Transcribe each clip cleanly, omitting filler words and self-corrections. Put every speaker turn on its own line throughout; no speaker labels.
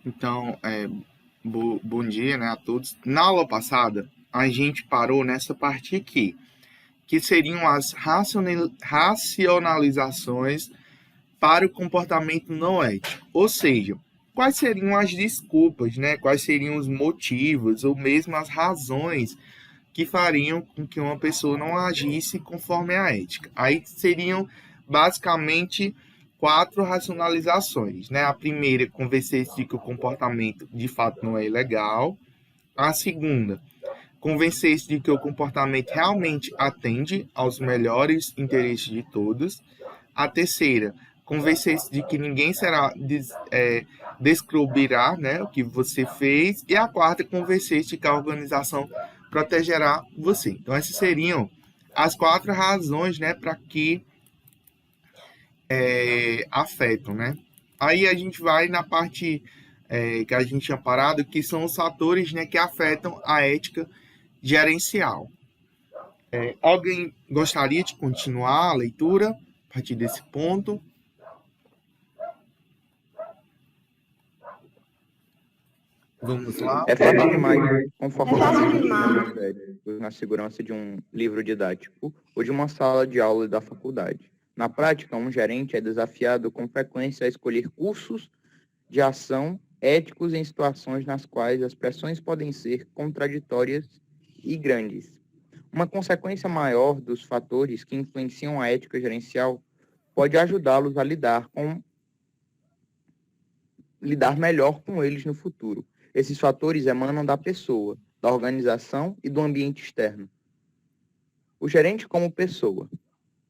Então, bom dia, né, a todos. Na aula passada, a gente parou nessa parte aqui, que seriam as racionalizações para o comportamento não ético. Ou seja, quais seriam as desculpas, né? Quais seriam os motivos ou mesmo as razões que fariam com que uma pessoa não agisse conforme a ética. Aí seriam basicamente quatro racionalizações, né? A primeira, convencer-se de que o comportamento de fato não é ilegal. A segunda, convencer-se de que o comportamento realmente atende aos melhores interesses de todos. A terceira, convencer-se de que ninguém será descobrirá, né, o que você fez. E a quarta, convencer-se de que a organização protegerá você. Então, essas seriam as quatro razões, né, para que afetam, né? Aí a gente vai na parte que a gente tinha parado, que são os fatores, né, que afetam a ética gerencial. Alguém gostaria de continuar a leitura a partir desse ponto? Vamos lá.
É fácil demais
É
confortar
fácil
os
demais.
padrões éticos na segurança de um livro didático ou de uma sala de aula da faculdade. Na prática, um gerente é desafiado com frequência a escolher cursos de ação éticos em situações nas quais as pressões podem ser contraditórias e grandes. Uma consequência maior dos fatores que influenciam a ética gerencial pode ajudá-los a lidar melhor com eles no futuro. Esses fatores emanam da pessoa, da organização e do ambiente externo. O gerente como pessoa.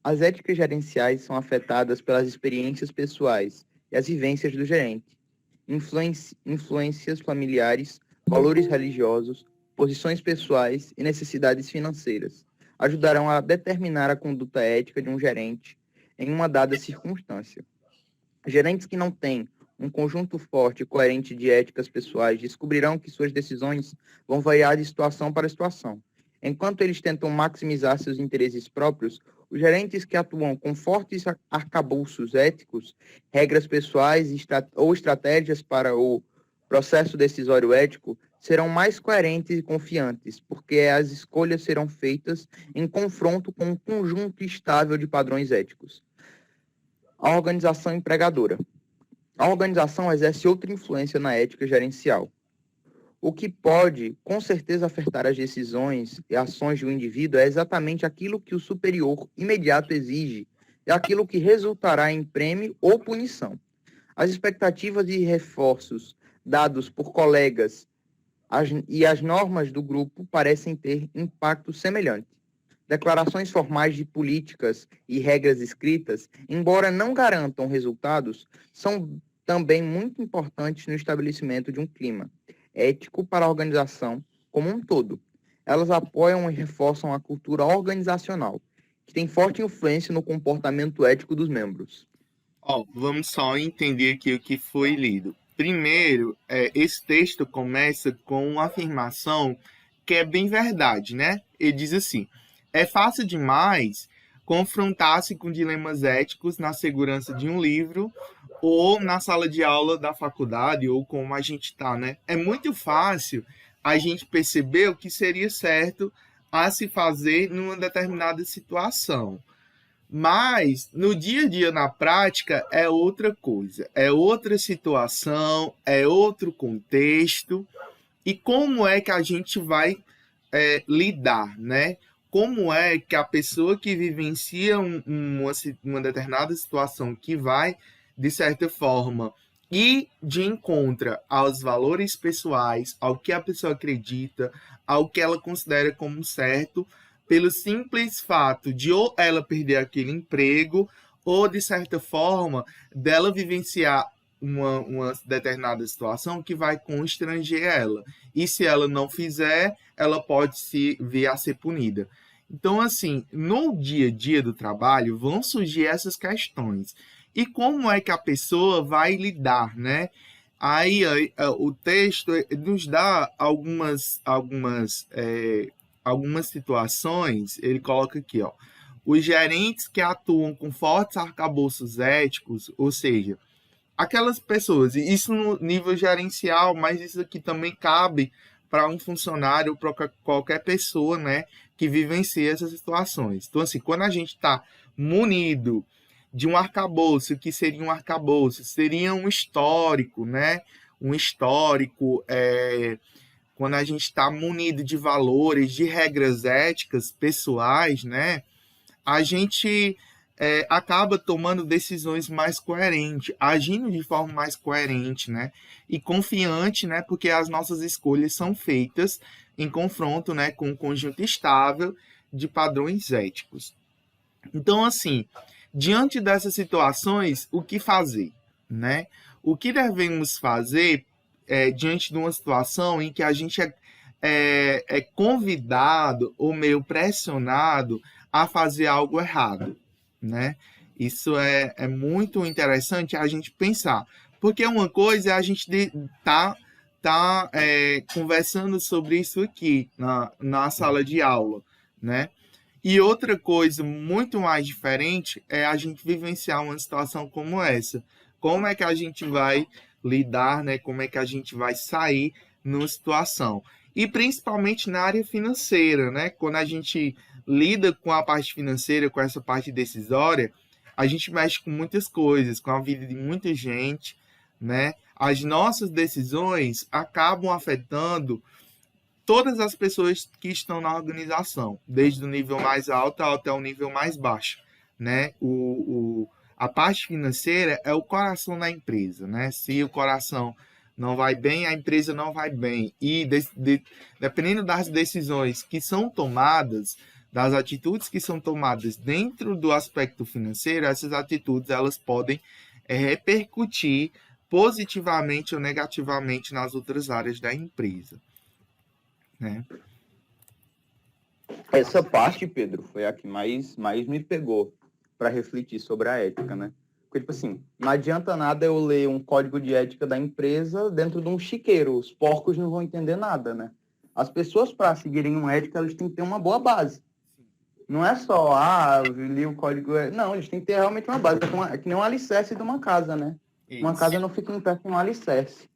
As éticas gerenciais são afetadas pelas experiências pessoais e as vivências do gerente, influências familiares, valores religiosos, posições pessoais e necessidades financeiras. Ajudarão a determinar a conduta ética de um gerente em uma dada circunstância. Gerentes que não têm um conjunto forte e coerente de éticas pessoais descobrirão que suas decisões vão variar de situação para situação. Enquanto eles tentam maximizar seus interesses próprios, os gerentes que atuam com fortes arcabouços éticos, regras pessoais ou estratégias para o processo decisório ético serão mais coerentes e confiantes, porque as escolhas serão feitas em confronto com um conjunto estável de padrões éticos. A organização empregadora. A organização exerce outra influência na ética gerencial, o que pode, com certeza, afetar as decisões e ações do indivíduo é exatamente aquilo que o superior imediato exige, é aquilo que resultará em prêmio ou punição. As expectativas e reforços dados por colegas e as normas do grupo parecem ter impacto semelhante. Declarações formais de políticas e regras escritas, embora não garantam resultados, são também muito importantes no estabelecimento de um clima ético para a organização como um todo. Elas apoiam e reforçam a cultura organizacional, que tem forte influência no comportamento ético dos membros.
Vamos só entender aqui o que foi lido. Primeiro, esse texto começa com uma afirmação que é bem verdade, né? Ele diz assim: é fácil demais confrontar-se com dilemas éticos na segurança de um livro ou na sala de aula da faculdade ou como a gente está, né? É muito fácil a gente perceber o que seria certo a se fazer numa determinada situação. Mas no dia a dia, na prática, é outra coisa, é outra situação, é outro contexto. E como é que a gente vai lidar, né? Como é que a pessoa que vivencia uma determinada situação que vai, de certa forma, ir de encontro aos valores pessoais, ao que a pessoa acredita, ao que ela considera como certo, pelo simples fato de ou ela perder aquele emprego, ou de certa forma dela vivenciar uma determinada situação que vai constranger ela. E se ela não fizer, ela pode se vir a ser punida. Então, assim, no dia a dia do trabalho vão surgir essas questões. E como é que a pessoa vai lidar, né? Aí o texto nos dá algumas situações. Ele coloca aqui, ó, os gerentes que atuam com fortes arcabouços éticos, ou seja, aquelas pessoas, e isso no nível gerencial, mas isso aqui também cabe para um funcionário, para qualquer pessoa, né, que vivencia essas situações. Então, assim, quando a gente está munido de um arcabouço, que seria um arcabouço, seria um histórico, né, um histórico, quando a gente está munido de valores, de regras éticas pessoais, né, a gente acaba tomando decisões mais coerentes, agindo de forma mais coerente, né? E confiante, né? Porque as nossas escolhas são feitas em confronto, né, com um conjunto estável de padrões éticos. Então, assim, diante dessas situações, o que fazer, né? O que devemos fazer diante de uma situação em que a gente é convidado ou meio pressionado a fazer algo errado, né? Isso é muito interessante a gente pensar, porque uma coisa é a gente conversando sobre isso aqui na sala de aula, né? E outra coisa muito mais diferente é a gente vivenciar uma situação como essa. Como é que a gente vai lidar, né? Como é que a gente vai sair numa situação? E principalmente na área financeira, né? Quando a gente lida com a parte financeira, com essa parte decisória, a gente mexe com muitas coisas, com a vida de muita gente, né? As nossas decisões acabam afetando todas as pessoas que estão na organização, desde o nível mais alto até o nível mais baixo, né? A parte financeira é o coração da empresa, né? Se o coração não vai bem, a empresa não vai bem. E dependendo das decisões que são tomadas, das atitudes que são tomadas dentro do aspecto financeiro, essas atitudes elas podem repercutir positivamente ou negativamente nas outras áreas da empresa, né?
Essa parte, Pedro, foi a que mais me pegou para refletir sobre a ética, né? Porque, tipo assim, não adianta nada eu ler um código de ética da empresa dentro de um chiqueiro. Os porcos não vão entender nada, né? As pessoas, para seguirem uma ética, elas têm que ter uma boa base. Não é só, eu li o código. Não, eles têm que ter realmente uma base. É que nem um alicerce de uma casa, né?
Isso.
Uma casa não fica em pé sem um alicerce.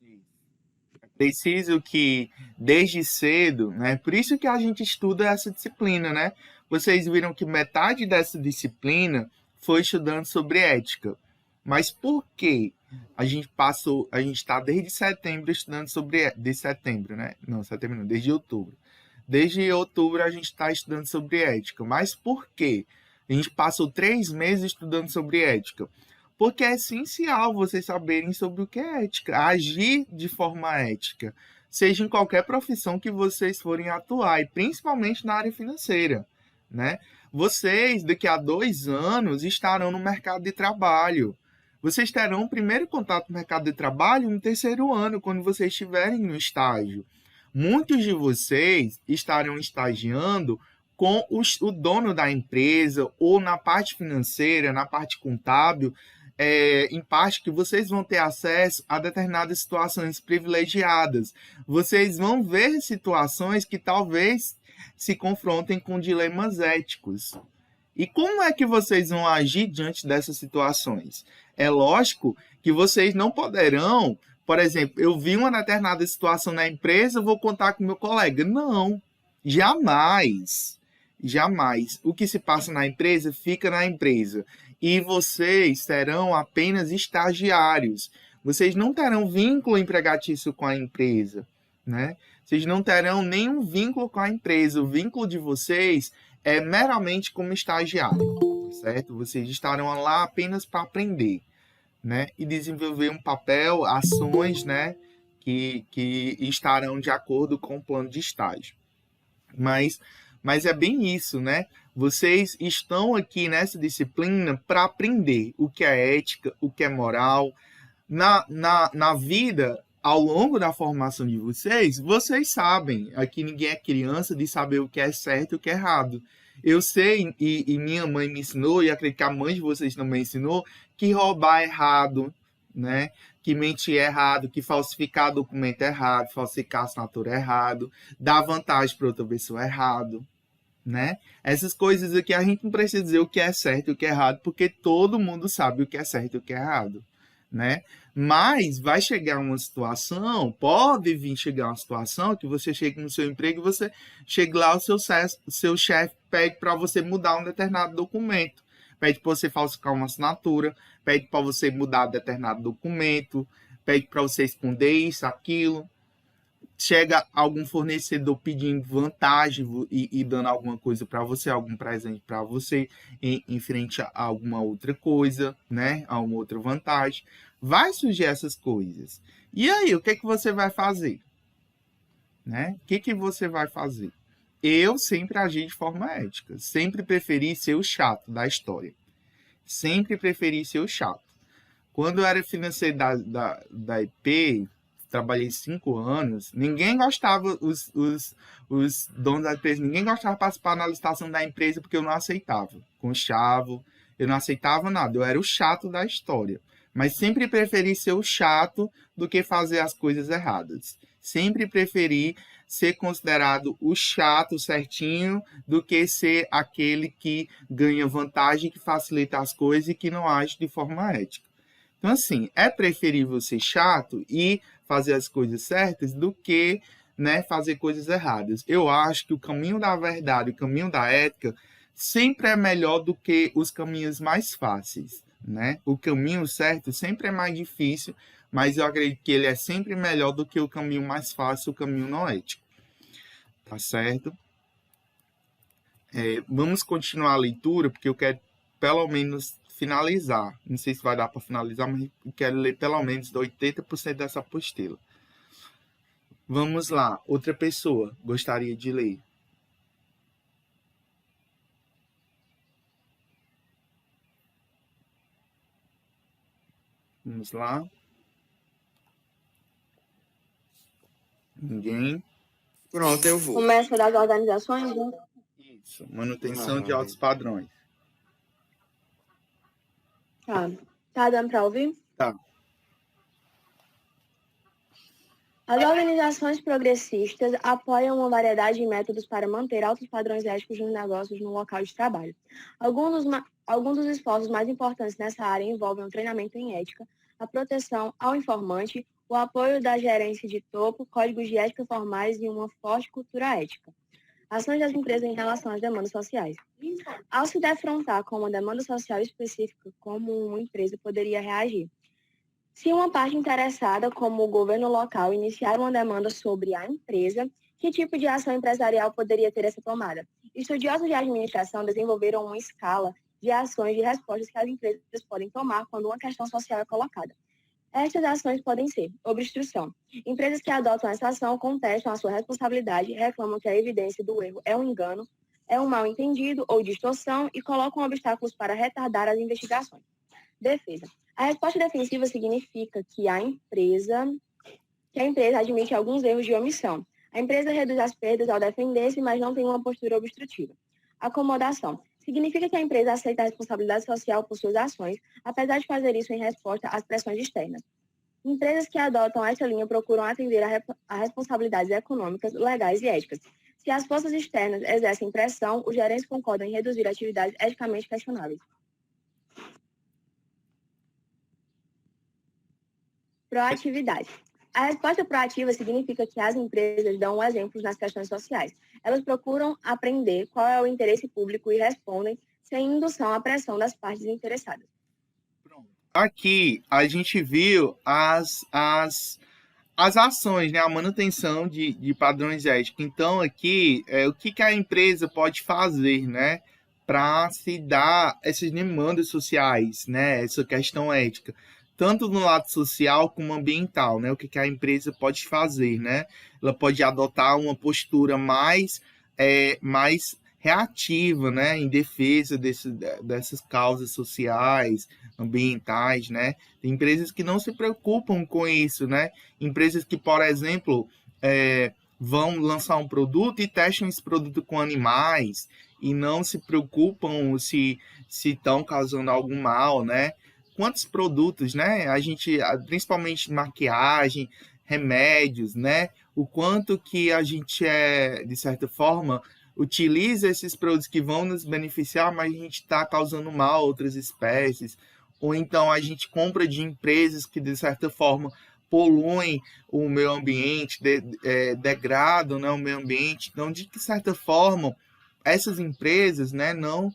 Preciso que, desde cedo, né? Por isso que a gente estuda essa disciplina, né? Vocês viram que metade dessa disciplina foi estudando sobre ética. Mas por quê? A gente está desde setembro estudando de setembro, né? Não, setembro não, desde outubro. Desde outubro a gente está estudando sobre ética. Mas por quê? A gente passou 3 meses estudando sobre ética. Porque é essencial vocês saberem sobre o que é ética, agir de forma ética, seja em qualquer profissão que vocês forem atuar, e principalmente na área financeira, né? Vocês, daqui a 2 anos, estarão no mercado de trabalho. Vocês terão o primeiro contato com o mercado de trabalho no 3º ano, quando vocês estiverem no estágio. Muitos de vocês estarão estagiando com o dono da empresa, ou na parte financeira, na parte contábil, em parte que vocês vão ter acesso a determinadas situações privilegiadas. Vocês vão ver situações que talvez se confrontem com dilemas éticos. E como é que vocês vão agir diante dessas situações? É lógico que vocês não poderão, por exemplo, eu vi uma determinada situação na empresa, eu vou contar com meu colega. Não, jamais. Jamais. O que se passa na empresa, fica na empresa. E vocês serão apenas estagiários. Vocês não terão vínculo empregatício com a empresa, né? Vocês não terão nenhum vínculo com a empresa. O vínculo de vocês é meramente como estagiário, certo? Vocês estarão lá apenas para aprender, né? E desenvolver um papel, ações, né? Que estarão de acordo com o plano de estágio. Mas é bem isso, né? Vocês estão aqui nessa disciplina para aprender o que é ética, o que é moral. Na vida, ao longo da formação de vocês, vocês sabem. Aqui ninguém é criança de saber o que é certo e o que é errado. Eu sei, e minha mãe me ensinou, e acredito que a mãe de vocês também ensinou, que roubar é errado, né? Que mentir é errado, que falsificar documento é errado, falsificar assinatura é errado, dar vantagem para outra pessoa é errado, né? Essas coisas aqui a gente não precisa dizer o que é certo e o que é errado, porque todo mundo sabe o que é certo e o que é errado, né? Mas vai chegar uma situação, pode vir chegar uma situação que você chega no seu emprego e você chega lá, o seu chefe pede para você mudar um determinado documento, pede para você falsificar uma assinatura, pede para você mudar determinado documento, pede para você esconder isso, aquilo. Chega algum fornecedor pedindo vantagem e dando alguma coisa para você, algum presente para você em frente a alguma outra coisa, né? A uma outra vantagem. Vai surgir essas coisas. E aí, o que é que você vai fazer? Né? O que é que você vai fazer? Eu sempre agi de forma ética. Sempre preferi ser o chato da história. Sempre preferi ser o chato. Quando eu era financeiro da IP, trabalhei 5 anos, ninguém gostava, os donos da empresa, ninguém gostava de participar na licitação da empresa porque eu não aceitava. Conchavo, eu não aceitava nada, eu era o chato da história. Mas sempre preferi ser o chato do que fazer as coisas erradas. Sempre preferi ser considerado o chato certinho do que ser aquele que ganha vantagem, que facilita as coisas e que não age de forma ética. Então, assim, é preferível ser chato e fazer as coisas certas do que, né, fazer coisas erradas. Eu acho que o caminho da verdade, o caminho da ética, sempre é melhor do que os caminhos mais fáceis, né? O caminho certo sempre é mais difícil, mas eu acredito que ele é sempre melhor do que o caminho mais fácil, o caminho não ético. Tá certo? Vamos continuar a leitura, porque eu quero pelo menos finalizar. Não sei se vai dar para finalizar, mas eu quero ler pelo menos 80% dessa apostila. Vamos lá. Outra pessoa gostaria de ler. Vamos lá. Ninguém?
Pronto, eu vou.
Começa das organizações, né?
Isso. Manutenção de altos padrões.
Tá. Tá dando para ouvir?
Tá.
As organizações progressistas apoiam uma variedade de métodos para manter altos padrões éticos nos negócios no local de trabalho. Alguns dos esforços mais importantes nessa área envolvem o treinamento em ética, a proteção ao informante, o apoio da gerência de topo, códigos de ética formais e uma forte cultura ética. Ações das empresas em relação às demandas sociais. Ao se defrontar com uma demanda social específica, como uma empresa poderia reagir? Se uma parte interessada, como o governo local, iniciar uma demanda sobre a empresa, que tipo de ação empresarial poderia ter essa tomada? Estudiosos de administração desenvolveram uma escala de ações de respostas que as empresas podem tomar quando uma questão social é colocada. Estas ações podem ser obstrução. Empresas que adotam essa ação contestam a sua responsabilidade, reclamam que a evidência do erro é um engano, é um mal-entendido ou distorção e colocam obstáculos para retardar as investigações. Defesa. A resposta defensiva significa que a empresa admite alguns erros de omissão. A empresa reduz as perdas ao defender-se, mas não tem uma postura obstrutiva. Acomodação. Significa que a empresa aceita a responsabilidade social por suas ações, apesar de fazer isso em resposta às pressões externas. Empresas que adotam essa linha procuram atender a responsabilidades econômicas, legais e éticas. Se as forças externas exercem pressão, os gerentes concordam em reduzir atividades eticamente questionáveis. Proatividade. A resposta proativa significa que as empresas dão exemplos nas questões sociais. Elas procuram aprender qual é o interesse público e respondem sem indução à pressão das partes interessadas.
Aqui a gente viu as ações, né? A manutenção de padrões éticos. Então, aqui, o que a empresa pode fazer, né? Para se dar essas demandas sociais, né? Essa questão ética. Tanto no lado social como ambiental, né? O que a empresa pode fazer, né? Ela pode adotar uma postura mais reativa, né? Em defesa dessas causas sociais, ambientais, né? Tem empresas que não se preocupam com isso, né? Empresas que, por exemplo, vão lançar um produto e testam esse produto com animais e não se preocupam se estão causando algum mal, né? Quantos produtos, né? A gente, principalmente maquiagem, remédios, né? O quanto que a gente de certa forma, utiliza esses produtos que vão nos beneficiar, mas a gente está causando mal a outras espécies, ou então a gente compra de empresas que, de certa forma, poluem o meio ambiente, degradam, né, o meio ambiente. Então, de que certa forma, essas empresas, né, não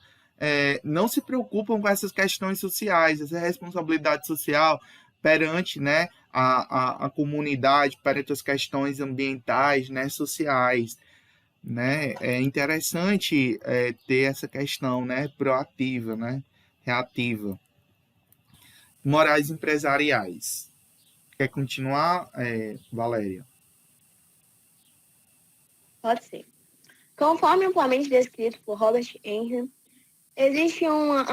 se preocupam com essas questões sociais, essa responsabilidade social perante, né, a comunidade, perante as questões ambientais, né, sociais. Né? É interessante ter essa questão, né, proativa, né, reativa. Morais empresariais. Quer continuar, Valéria?
Pode ser. Conforme amplamente descrito por Robert Henry, existe uma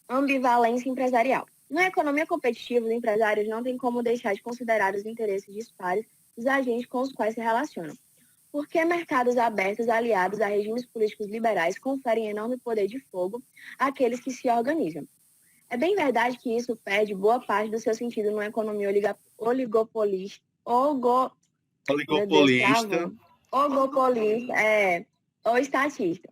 ambivalência empresarial. Na economia competitiva, os empresários não têm como deixar de considerar os interesses dispares dos agentes com os quais se relacionam. Porque mercados abertos aliados a regimes políticos liberais conferem enorme poder de fogo àqueles que se organizam. É bem verdade que isso perde boa parte do seu sentido numa economia oligopolista,
Oligopolista.
ou estatista,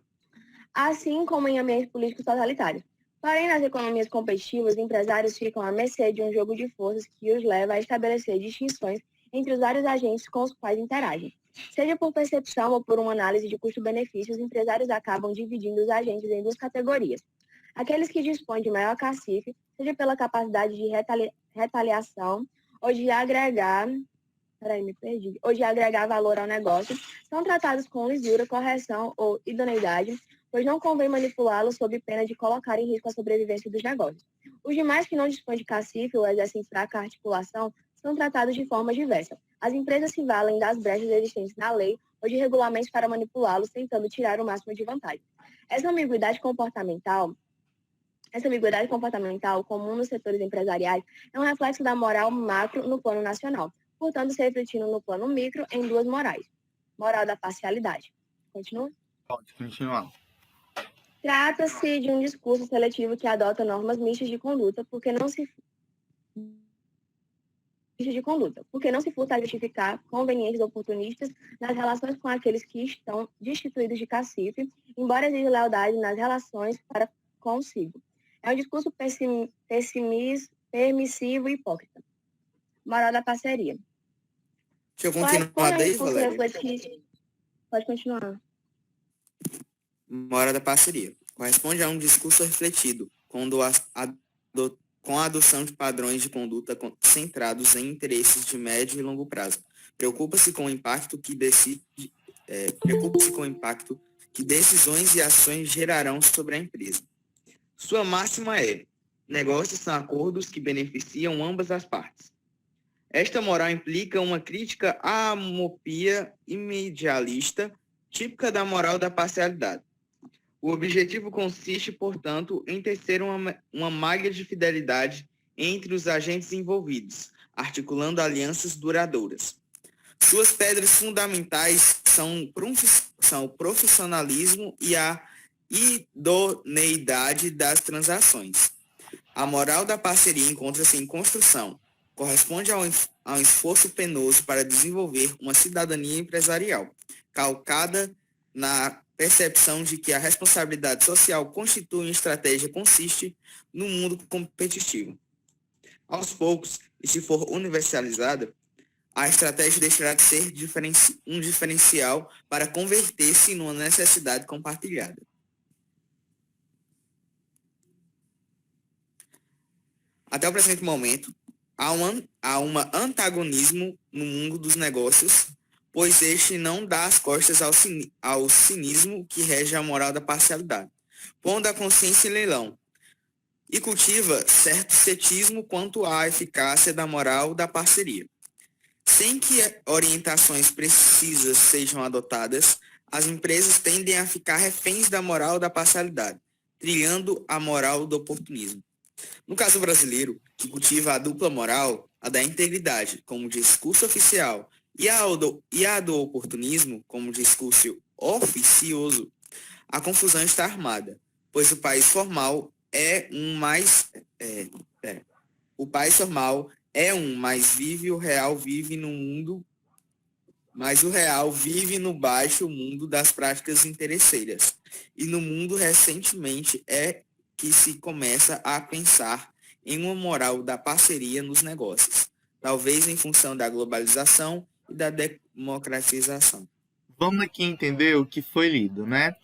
assim como em ambientes políticos totalitários. Porém, nas economias competitivas, os empresários ficam à mercê de um jogo de forças que os leva a estabelecer distinções entre os vários agentes com os quais interagem. Seja por percepção ou por uma análise de custo-benefício, os empresários acabam dividindo os agentes em duas categorias. Aqueles que dispõem de maior cacife, seja pela capacidade de retaliação ou de agregar valor ao negócio, são tratados com lisura, correção ou idoneidade, pois não convém manipulá-los sob pena de colocar em risco a sobrevivência dos negócios. Os demais que não dispõem de cacife ou exercem fraca articulação são tratados de forma diversa. As empresas se valem das brechas existentes na lei ou de regulamentos para manipulá-los, tentando tirar o máximo de vantagem. Essa ambiguidade comportamental, comum nos setores empresariais, é um reflexo da moral macro no plano nacional, portanto, se refletindo no plano micro em duas morais. Moral da parcialidade. Continua?
Pode continuar.
Trata-se de um discurso seletivo que adota normas mistas de conduta, porque não se furta a justificar conveniências oportunistas nas relações com aqueles que estão destituídos de cacife, embora exija lealdade nas relações para consigo. É um discurso permissivo e hipócrita. Moral da parceria.
Deixa eu continuar daí, Valéria.
Pode continuar.
Moral da parceria. Corresponde a um discurso refletido, com a adoção de padrões de conduta centrados em interesses de médio e longo prazo. Preocupa-se com o impacto que decisões e ações gerarão sobre a empresa. Sua máxima é: negócios são acordos que beneficiam ambas as partes. Esta moral implica uma crítica à miopia imedialista, típica da moral da parcialidade. O objetivo consiste, portanto, em tecer uma malha de fidelidade entre os agentes envolvidos, articulando alianças duradouras. Suas pedras fundamentais são o profissionalismo e a idoneidade das transações. A moral da parceria encontra-se em construção. Corresponde ao esforço penoso para desenvolver uma cidadania empresarial, calcada na percepção de que a responsabilidade social constitui uma estratégia consiste no mundo competitivo. Aos poucos, e se for universalizada, a estratégia deixará de ser um diferencial para converter-se numa necessidade compartilhada. Até o presente momento, há um antagonismo no mundo dos negócios, pois este não dá as costas ao cinismo que rege a moral da parcialidade, pondo a consciência em leilão, e cultiva certo cetismo quanto à eficácia da moral da parceria. Sem que orientações precisas sejam adotadas, as empresas tendem a ficar reféns da moral da parcialidade, trilhando a moral do oportunismo. No caso brasileiro, que cultiva a dupla moral, a da integridade como discurso oficial e a do oportunismo como discurso oficioso, a confusão está armada, pois o país formal mas vive o real vive no mundo, mas o real vive no baixo mundo das práticas interesseiras. E no mundo recentemente é que se começa a pensar
em uma moral da parceria nos negócios, talvez em função da globalização e da democratização.
Vamos aqui entender o que foi lido, né?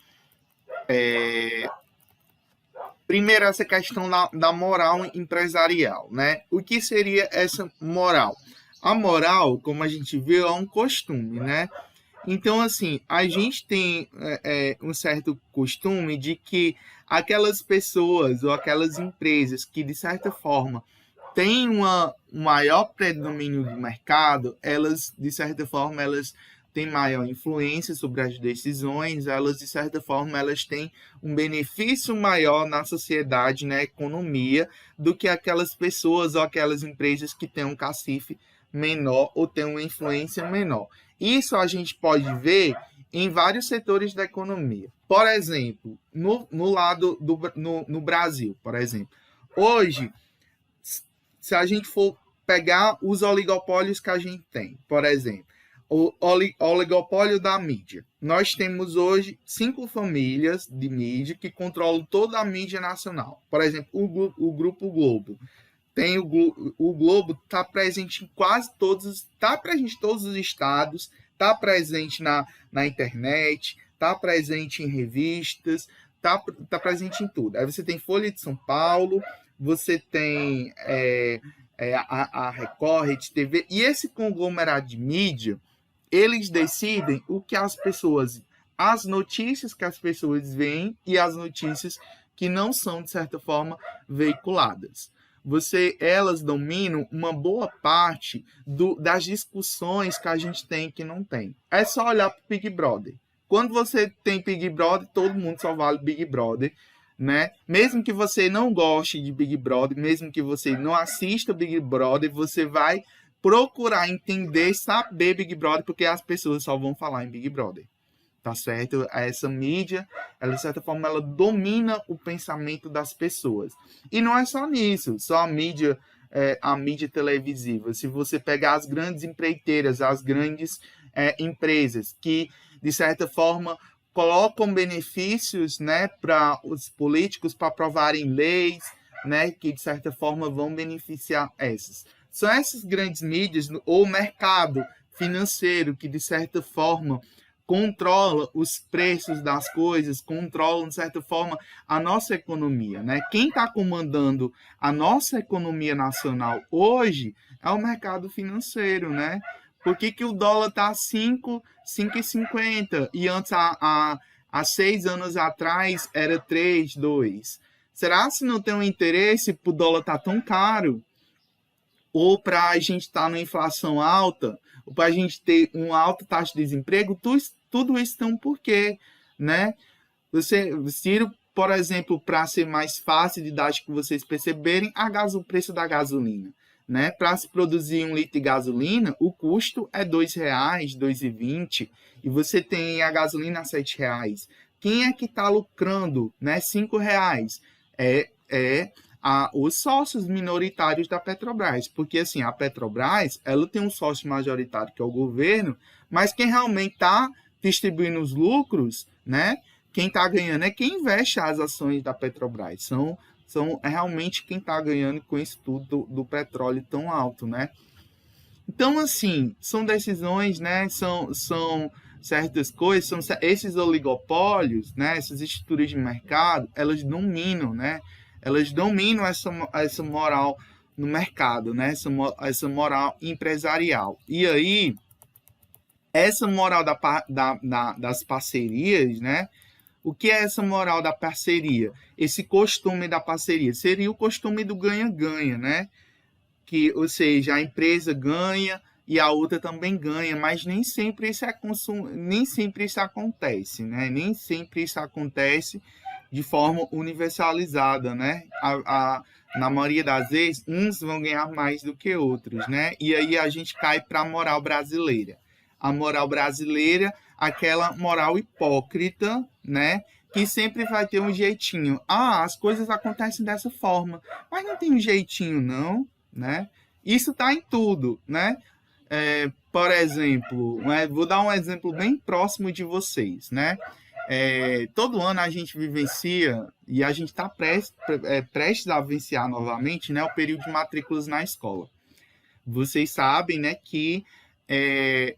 Primeiro, essa questão da moral empresarial, né? O que seria essa moral? A moral, como a gente viu, é um costume, né? Então, assim, a gente tem um certo costume de que aquelas pessoas ou aquelas empresas que, de certa forma, têm um maior predomínio do mercado, elas, de certa forma, elas têm maior influência sobre as decisões, elas, de certa forma, elas têm um benefício maior na sociedade, na economia, do que aquelas pessoas ou aquelas empresas que têm um cacife menor ou têm uma influência menor. Isso a gente pode ver em vários setores da economia. Por exemplo, no lado no Brasil, por exemplo. Hoje, se a gente for pegar os oligopólios que a gente tem, por exemplo, o oligopólio da mídia. Nós temos hoje 5 famílias de mídia que controlam toda a mídia nacional. Por exemplo, o Grupo Globo. Tem o Globo está presente em quase todos, está presente em todos os estados, está presente na internet, está presente em revistas, está presente em tudo. Aí você tem Folha de São Paulo, você tem a Record, Rede TV, e esse conglomerado de mídia, eles decidem o que as pessoas, as notícias que as pessoas veem e as notícias que não são, de certa forma, veiculadas. Elas dominam uma boa parte das discussões que a gente tem e que não tem. É só olhar para o Big Brother. Quando você tem Big Brother, todo mundo só vale Big Brother, né? Mesmo que você não goste de Big Brother, mesmo que você não assista Big Brother, você vai procurar entender, saber Big Brother, porque as pessoas só vão falar em Big Brother. Tá certo? Essa mídia, ela, de certa forma, ela domina o pensamento das pessoas. E não é só nisso, só a mídia televisiva. Se você pegar as grandes empreiteiras, as grandes empresas que, de certa forma, colocam benefícios, né, para os políticos para aprovarem leis, né, que, de certa forma, vão beneficiar essas. São essas grandes mídias, ou mercado financeiro, que, de certa forma, controla os preços das coisas, controla, de certa forma, a nossa economia, né? Quem está comandando a nossa economia nacional hoje é o mercado financeiro, né? Por que o dólar está a 5,50 e antes, há 6 anos atrás, era 3,2? Será que não tem um interesse para o dólar estar tão caro? Ou para a gente estar numa inflação alta? Ou para a gente ter uma alta taxa de desemprego? Tudo isso tem um porquê, né? Ciro, por exemplo, para ser mais fácil de dar, acho que vocês perceberem, o preço da gasolina, né? Para se produzir 1 litro de gasolina, o custo é R$ 2,00, R$ 2,20, e você tem a gasolina a R$ 7,00. Quem é que está lucrando, né? R$ 5,00. Os sócios minoritários da Petrobras, porque assim, a Petrobras, ela tem um sócio majoritário que é o governo, mas quem realmente está distribuindo os lucros, né? Quem está ganhando é quem investe as ações da Petrobras. São realmente quem está ganhando com isso tudo do petróleo tão alto, né? Então, assim, são decisões, né? São certas coisas, são esses oligopólios, né? Essas estruturas de mercado, elas dominam, né? Elas dominam essa moral no mercado, né? Essa moral empresarial. E aí, essa moral das parcerias, né? O que é essa moral da parceria? Esse costume da parceria seria o costume do ganha-ganha, né? Ou seja, a empresa ganha e a outra também ganha, mas nem sempre isso nem sempre isso acontece, né? Nem sempre isso acontece de forma universalizada, né? Na maioria das vezes, uns vão ganhar mais do que outros, né? E aí a gente cai para a moral brasileira. A moral brasileira, aquela moral hipócrita, né? Que sempre vai ter um jeitinho. As coisas acontecem dessa forma, mas não tem um jeitinho, não, né? Isso está em tudo, né? Por exemplo, vou dar um exemplo bem próximo de vocês, né? todo ano a gente vivencia, e a gente está prestes a vivenciar novamente, né, o período de matrículas na escola. Vocês sabem, né, que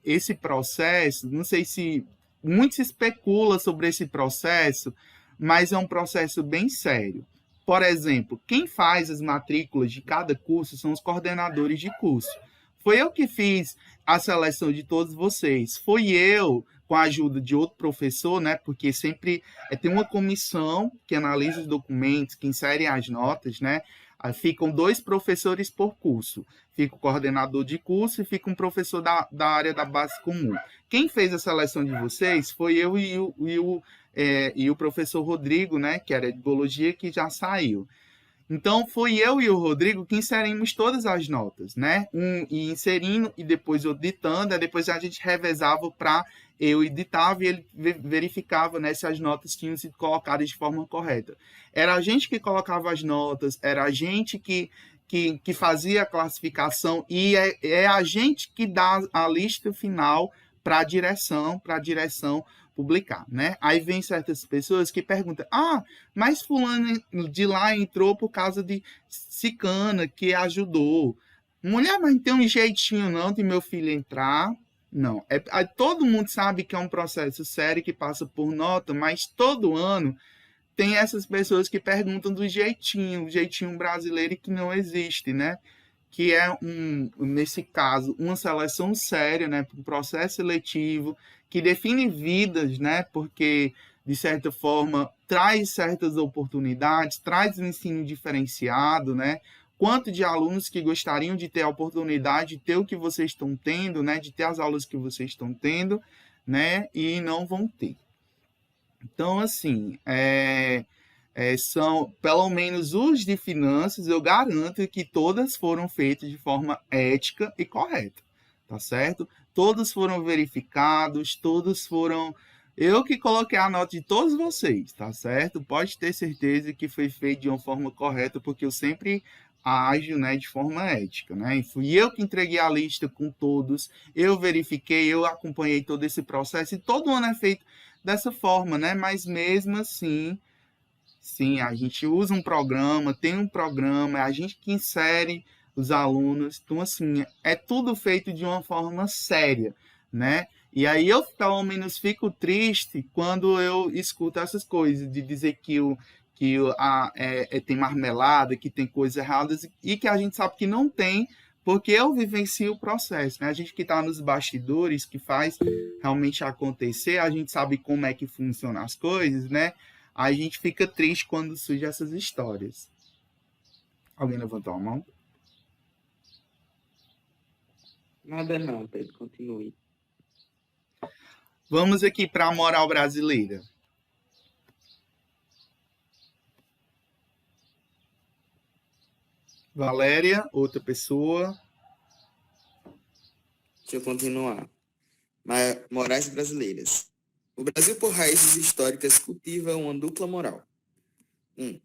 esse processo, não sei se muito se especula sobre esse processo, mas é um processo bem sério. Por exemplo, quem faz as matrículas de cada curso são os coordenadores de curso. Foi eu que fiz a seleção de todos vocês. Foi eu, com a ajuda de outro professor, né? Porque sempre tem uma comissão que analisa os documentos, que insere as notas, né? Aí ficam 2 professores por curso. Fica o coordenador de curso e fica um professor da área da base comum. Quem fez a seleção de vocês foi eu e o professor Rodrigo, né? Que era de biologia, que já saiu. Então, foi eu e o Rodrigo que inserimos todas as notas, né? Um ia inserindo e depois eu ditando, aí depois a gente revezava para eu editava e ele verificava, né, se as notas tinham sido colocadas de forma correta. Era a gente que colocava as notas, era a gente que fazia a classificação e é a gente que dá a lista final para a direção publicar, né? Aí vem certas pessoas que perguntam: mas fulano de lá entrou por causa de cicana que ajudou. Mulher, mas não tem um jeitinho não de meu filho entrar. Não, todo mundo sabe que é um processo sério que passa por nota, mas todo ano tem essas pessoas que perguntam do jeitinho, o jeitinho brasileiro que não existe, né? Que é, nesse caso, uma seleção séria, né? Um processo seletivo que define vidas, né? Porque, de certa forma, traz certas oportunidades, traz um ensino diferenciado, né? Quanto de alunos que gostariam de ter a oportunidade de ter o que vocês estão tendo, né? De ter as aulas que vocês estão tendo, né? E não vão ter. Então, assim, são, pelo menos os de finanças, eu garanto que todas foram feitas de forma ética e correta, tá certo? Todos foram verificados, todos foram... Eu que coloquei a nota de todos vocês, tá certo? Pode ter certeza que foi feito de uma forma correta, porque eu sempre ajo, né, de forma ética, né? E fui eu que entreguei a lista com todos, eu verifiquei, eu acompanhei todo esse processo, e todo ano é feito dessa forma, né? Mas mesmo assim, sim, a gente usa um programa, tem um programa, é a gente que insere os alunos, então assim, é tudo feito de uma forma séria, né? E aí eu, pelo menos, fico triste quando eu escuto essas coisas, de dizer que tem marmelada, que tem coisas erradas, e que a gente sabe que não tem, porque eu vivencio o processo, né? A gente que está nos bastidores, que faz realmente acontecer, a gente sabe como é que funcionam as coisas, né? A gente fica triste quando surgem essas histórias. Alguém levantou a mão?
Nada não, Pedro, continue.
Vamos aqui para a moral brasileira. Valéria, outra pessoa.
Deixa eu continuar. Morais brasileiras. O Brasil, por raízes históricas, cultiva uma dupla moral. 1.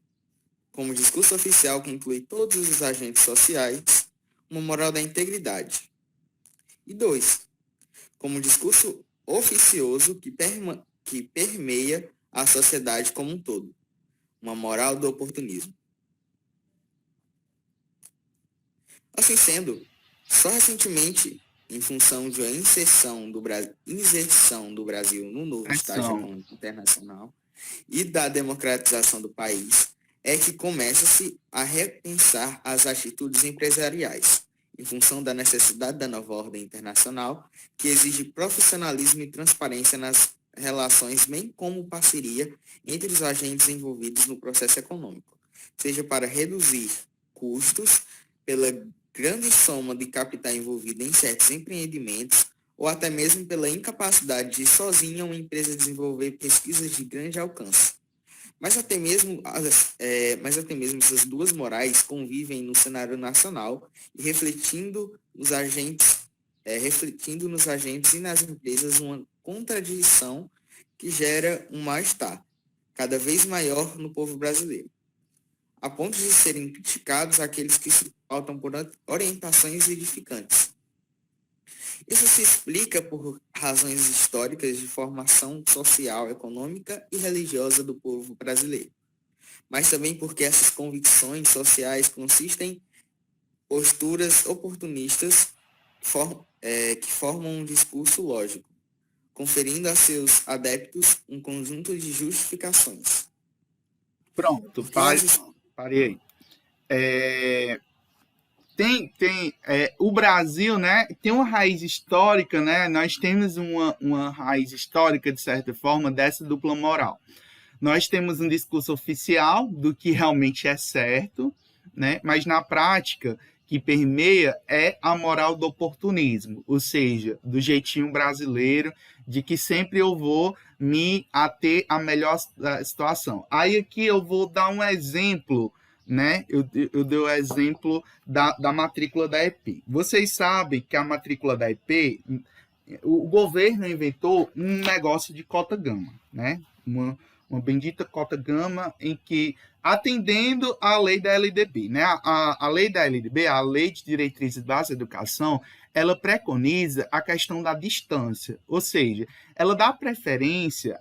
Como discurso oficial que inclui todos os agentes sociais, uma moral da integridade. E 2. Como discurso oficioso que permeia a sociedade como um todo, uma moral do oportunismo. Assim sendo, só recentemente, em função de uma inserção do Brasil no novo estágio econômico internacional e da democratização do país, é que começa-se a repensar as atitudes empresariais, em função da necessidade da nova ordem internacional, que exige profissionalismo e transparência nas relações, bem como parceria entre os agentes envolvidos no processo econômico, seja para reduzir custos pela grande soma de capital envolvido em certos empreendimentos, ou até mesmo pela incapacidade de sozinha uma empresa desenvolver pesquisas de grande alcance. Mas até mesmo essas duas morais convivem no cenário nacional e refletindo nos agentes e nas empresas uma contradição que gera um mal-estar cada vez maior no povo brasileiro, a ponto de serem criticados aqueles que se pautam por orientações edificantes. Isso se explica por razões históricas de formação social, econômica e religiosa do povo brasileiro, mas também porque essas convicções sociais consistem em posturas oportunistas que formam um discurso lógico, conferindo a seus adeptos um conjunto de justificações.
Pronto, parei aí. O Brasil, né, tem uma raiz histórica, né? Nós temos uma raiz histórica, de certa forma, dessa dupla moral. Nós temos um discurso oficial do que realmente é certo, né? Mas na prática, que permeia é a moral do oportunismo, ou seja, do jeitinho brasileiro, de que sempre eu vou me ater à melhor situação. Aí aqui eu vou dar um exemplo, né? Eu dei o exemplo da matrícula da EP. Vocês sabem que a matrícula da EP, o governo inventou um negócio de cota gama, né? Uma bendita cota gama em que, atendendo à lei da LDB, né? A lei da LDB, a Lei de Diretrizes Básicas da Educação, ela preconiza a questão da distância, ou seja, ela dá preferência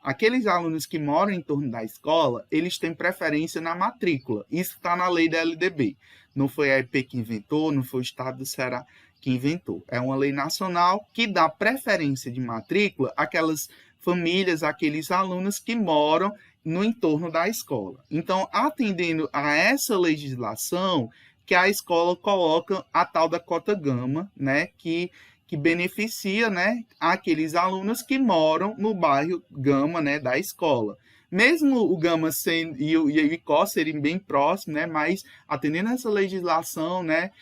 àqueles alunos que moram em torno da escola, eles têm preferência na matrícula. Isso está na lei da LDB. Não foi a EP que inventou, não foi o Estado do Ceará que inventou. É uma lei nacional que dá preferência de matrícula àquelas famílias, àqueles alunos que moram no entorno da escola. Então, atendendo a essa legislação, que a escola coloca a tal da cota gama, né, que beneficia, né, aqueles alunos que moram no bairro Gama, né, da escola. Mesmo o Gama e o Icó serem bem próximos, né, mas atendendo a essa legislação, né,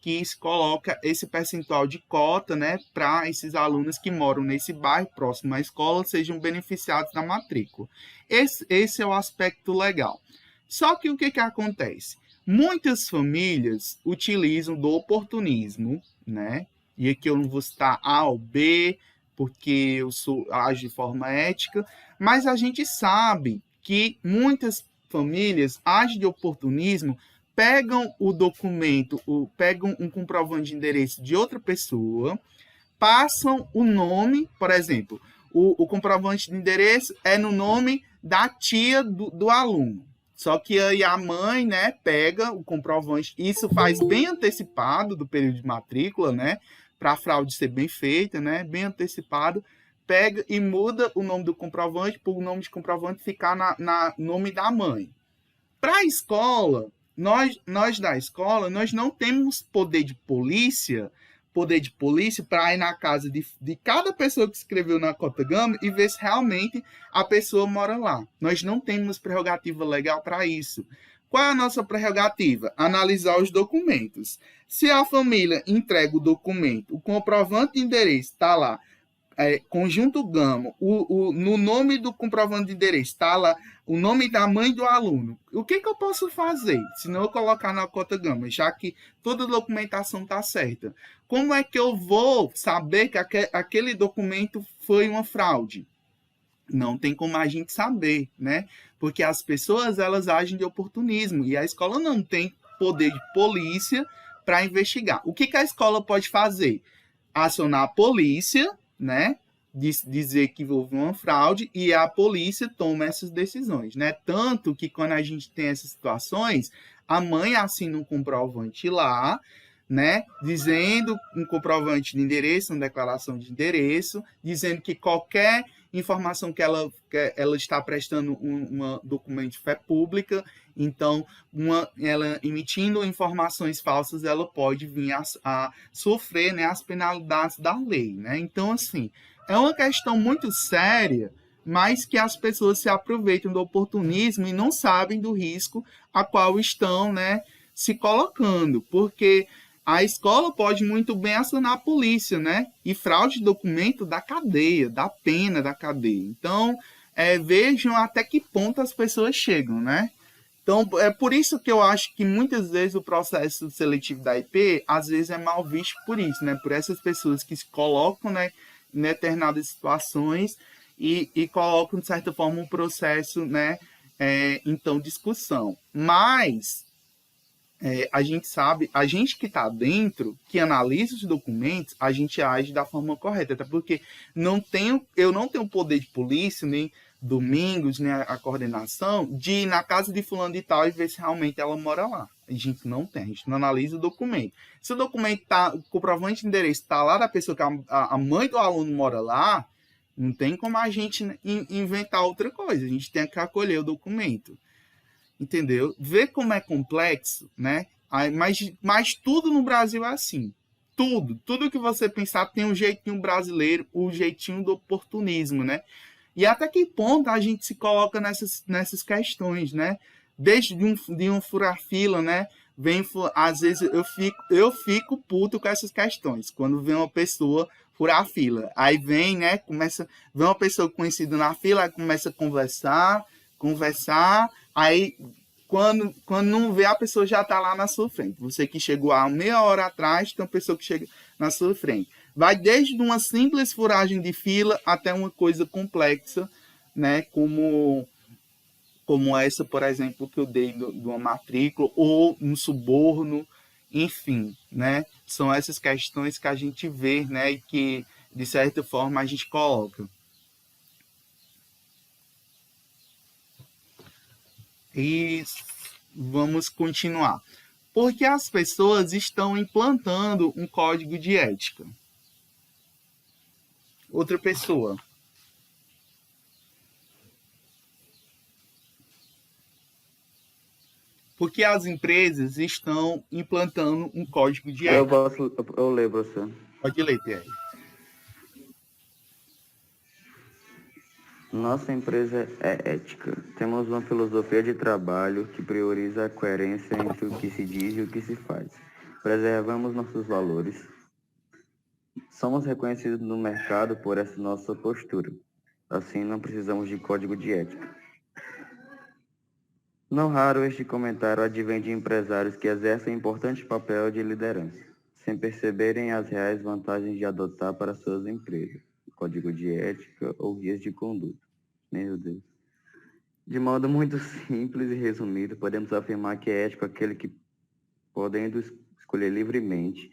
que se coloca esse percentual de cota, né, para esses alunos que moram nesse bairro próximo à escola sejam beneficiados da matrícula. Esse é o aspecto legal. Só que o que acontece? Muitas famílias utilizam do oportunismo, né? E aqui eu não vou citar A ou B, porque eu ajo de forma ética, mas a gente sabe que muitas famílias agem de oportunismo, pegam o documento, pegam um comprovante de endereço de outra pessoa, passam o nome, por exemplo, o comprovante de endereço é no nome da tia do aluno. Só que aí a mãe, né, pega o comprovante, isso faz bem antecipado do período de matrícula, né, para a fraude ser bem feita, né, bem antecipado, pega e muda o nome do comprovante para o nome de comprovante ficar na nome da mãe. Para a escola, nós da escola, nós não temos poder de polícia para ir na casa de cada pessoa que escreveu na cota gama e ver se realmente a pessoa mora lá. Nós não temos prerrogativa legal para isso. Qual é a nossa prerrogativa? Analisar os documentos. Se a família entrega o documento, o comprovante de endereço está lá, conjunto Gama, no nome do comprovante de endereço está lá o nome da mãe do aluno. O que eu posso fazer se não eu colocar na cota Gama, já que toda a documentação está certa? Como é que eu vou saber que aquele documento foi uma fraude? Não tem como a gente saber, né? Porque as pessoas, elas agem de oportunismo e a escola não tem poder de polícia para investigar. O que a escola pode fazer? Acionar a polícia, né? Dizer que houve uma fraude e a polícia toma essas decisões, né? Tanto que quando a gente tem essas situações, a mãe assina um comprovante lá, né? Dizendo um comprovante de endereço, uma declaração de endereço, dizendo que qualquer informação que ela está prestando um documento de fé pública, então ela emitindo informações falsas, ela pode vir a sofrer, né, as penalidades da lei, né? Então, assim, é uma questão muito séria, mas que as pessoas se aproveitam do oportunismo e não sabem do risco a qual estão, né, se colocando, porque a escola pode muito bem acionar a polícia, né? E fraude de documento da cadeia, da pena da cadeia. Então, vejam até que ponto as pessoas chegam, né? Então, é por isso que eu acho que muitas vezes o processo seletivo da IP, às vezes é mal visto por isso, né? Por essas pessoas que se colocam, né, em determinadas situações e colocam, de certa forma, um processo, né, então, discussão. Mas a gente sabe, a gente que está dentro, que analisa os documentos, a gente age da forma correta, até porque eu não tenho poder de polícia, nem Domingos, nem a coordenação, de ir na casa de fulano de tal e ver se realmente ela mora lá. A gente não tem, a gente não analisa o documento. Se o documento tá, o comprovante de endereço está lá da pessoa que a mãe do aluno mora lá, não tem como a gente inventar outra coisa, a gente tem que acolher o documento. Entendeu? Ver como é complexo, né? Mas tudo no Brasil é assim. Tudo que você pensar tem um jeitinho brasileiro, o jeitinho do oportunismo, né? E até que ponto a gente se coloca nessas questões, né? Desde de um furar-fila, né? Às vezes eu fico puto com essas questões. Quando vem uma pessoa furar a fila. Aí vem, né? Vem uma pessoa conhecida na fila, aí começa a conversar. Aí, quando não vê, a pessoa já está lá na sua frente. Você que chegou há meia hora atrás, tem uma pessoa que chega na sua frente. Vai desde uma simples furagem de fila até uma coisa complexa, né? Como essa, por exemplo, que eu dei de uma matrícula, ou um suborno, enfim, né? São essas questões que a gente vê, né? E que, de certa forma, a gente coloca. E vamos continuar. Porque as pessoas estão implantando um código de ética. Outra pessoa. Porque as empresas estão implantando um código de ética.
Eu leio, professor.
Pode ler, Pierre.
Nossa empresa é ética. Temos uma filosofia de trabalho que prioriza a coerência entre o que se diz e o que se faz. Preservamos nossos valores. Somos reconhecidos no mercado por essa nossa postura. Assim, não precisamos de código de ética. Não raro este comentário advém de empresários que exercem importante papel de liderança, sem perceberem as reais vantagens de adotar para suas empresas código de ética ou guias de conduta. Meu Deus. De modo muito simples e resumido, podemos afirmar que é ético aquele que, podendo escolher livremente,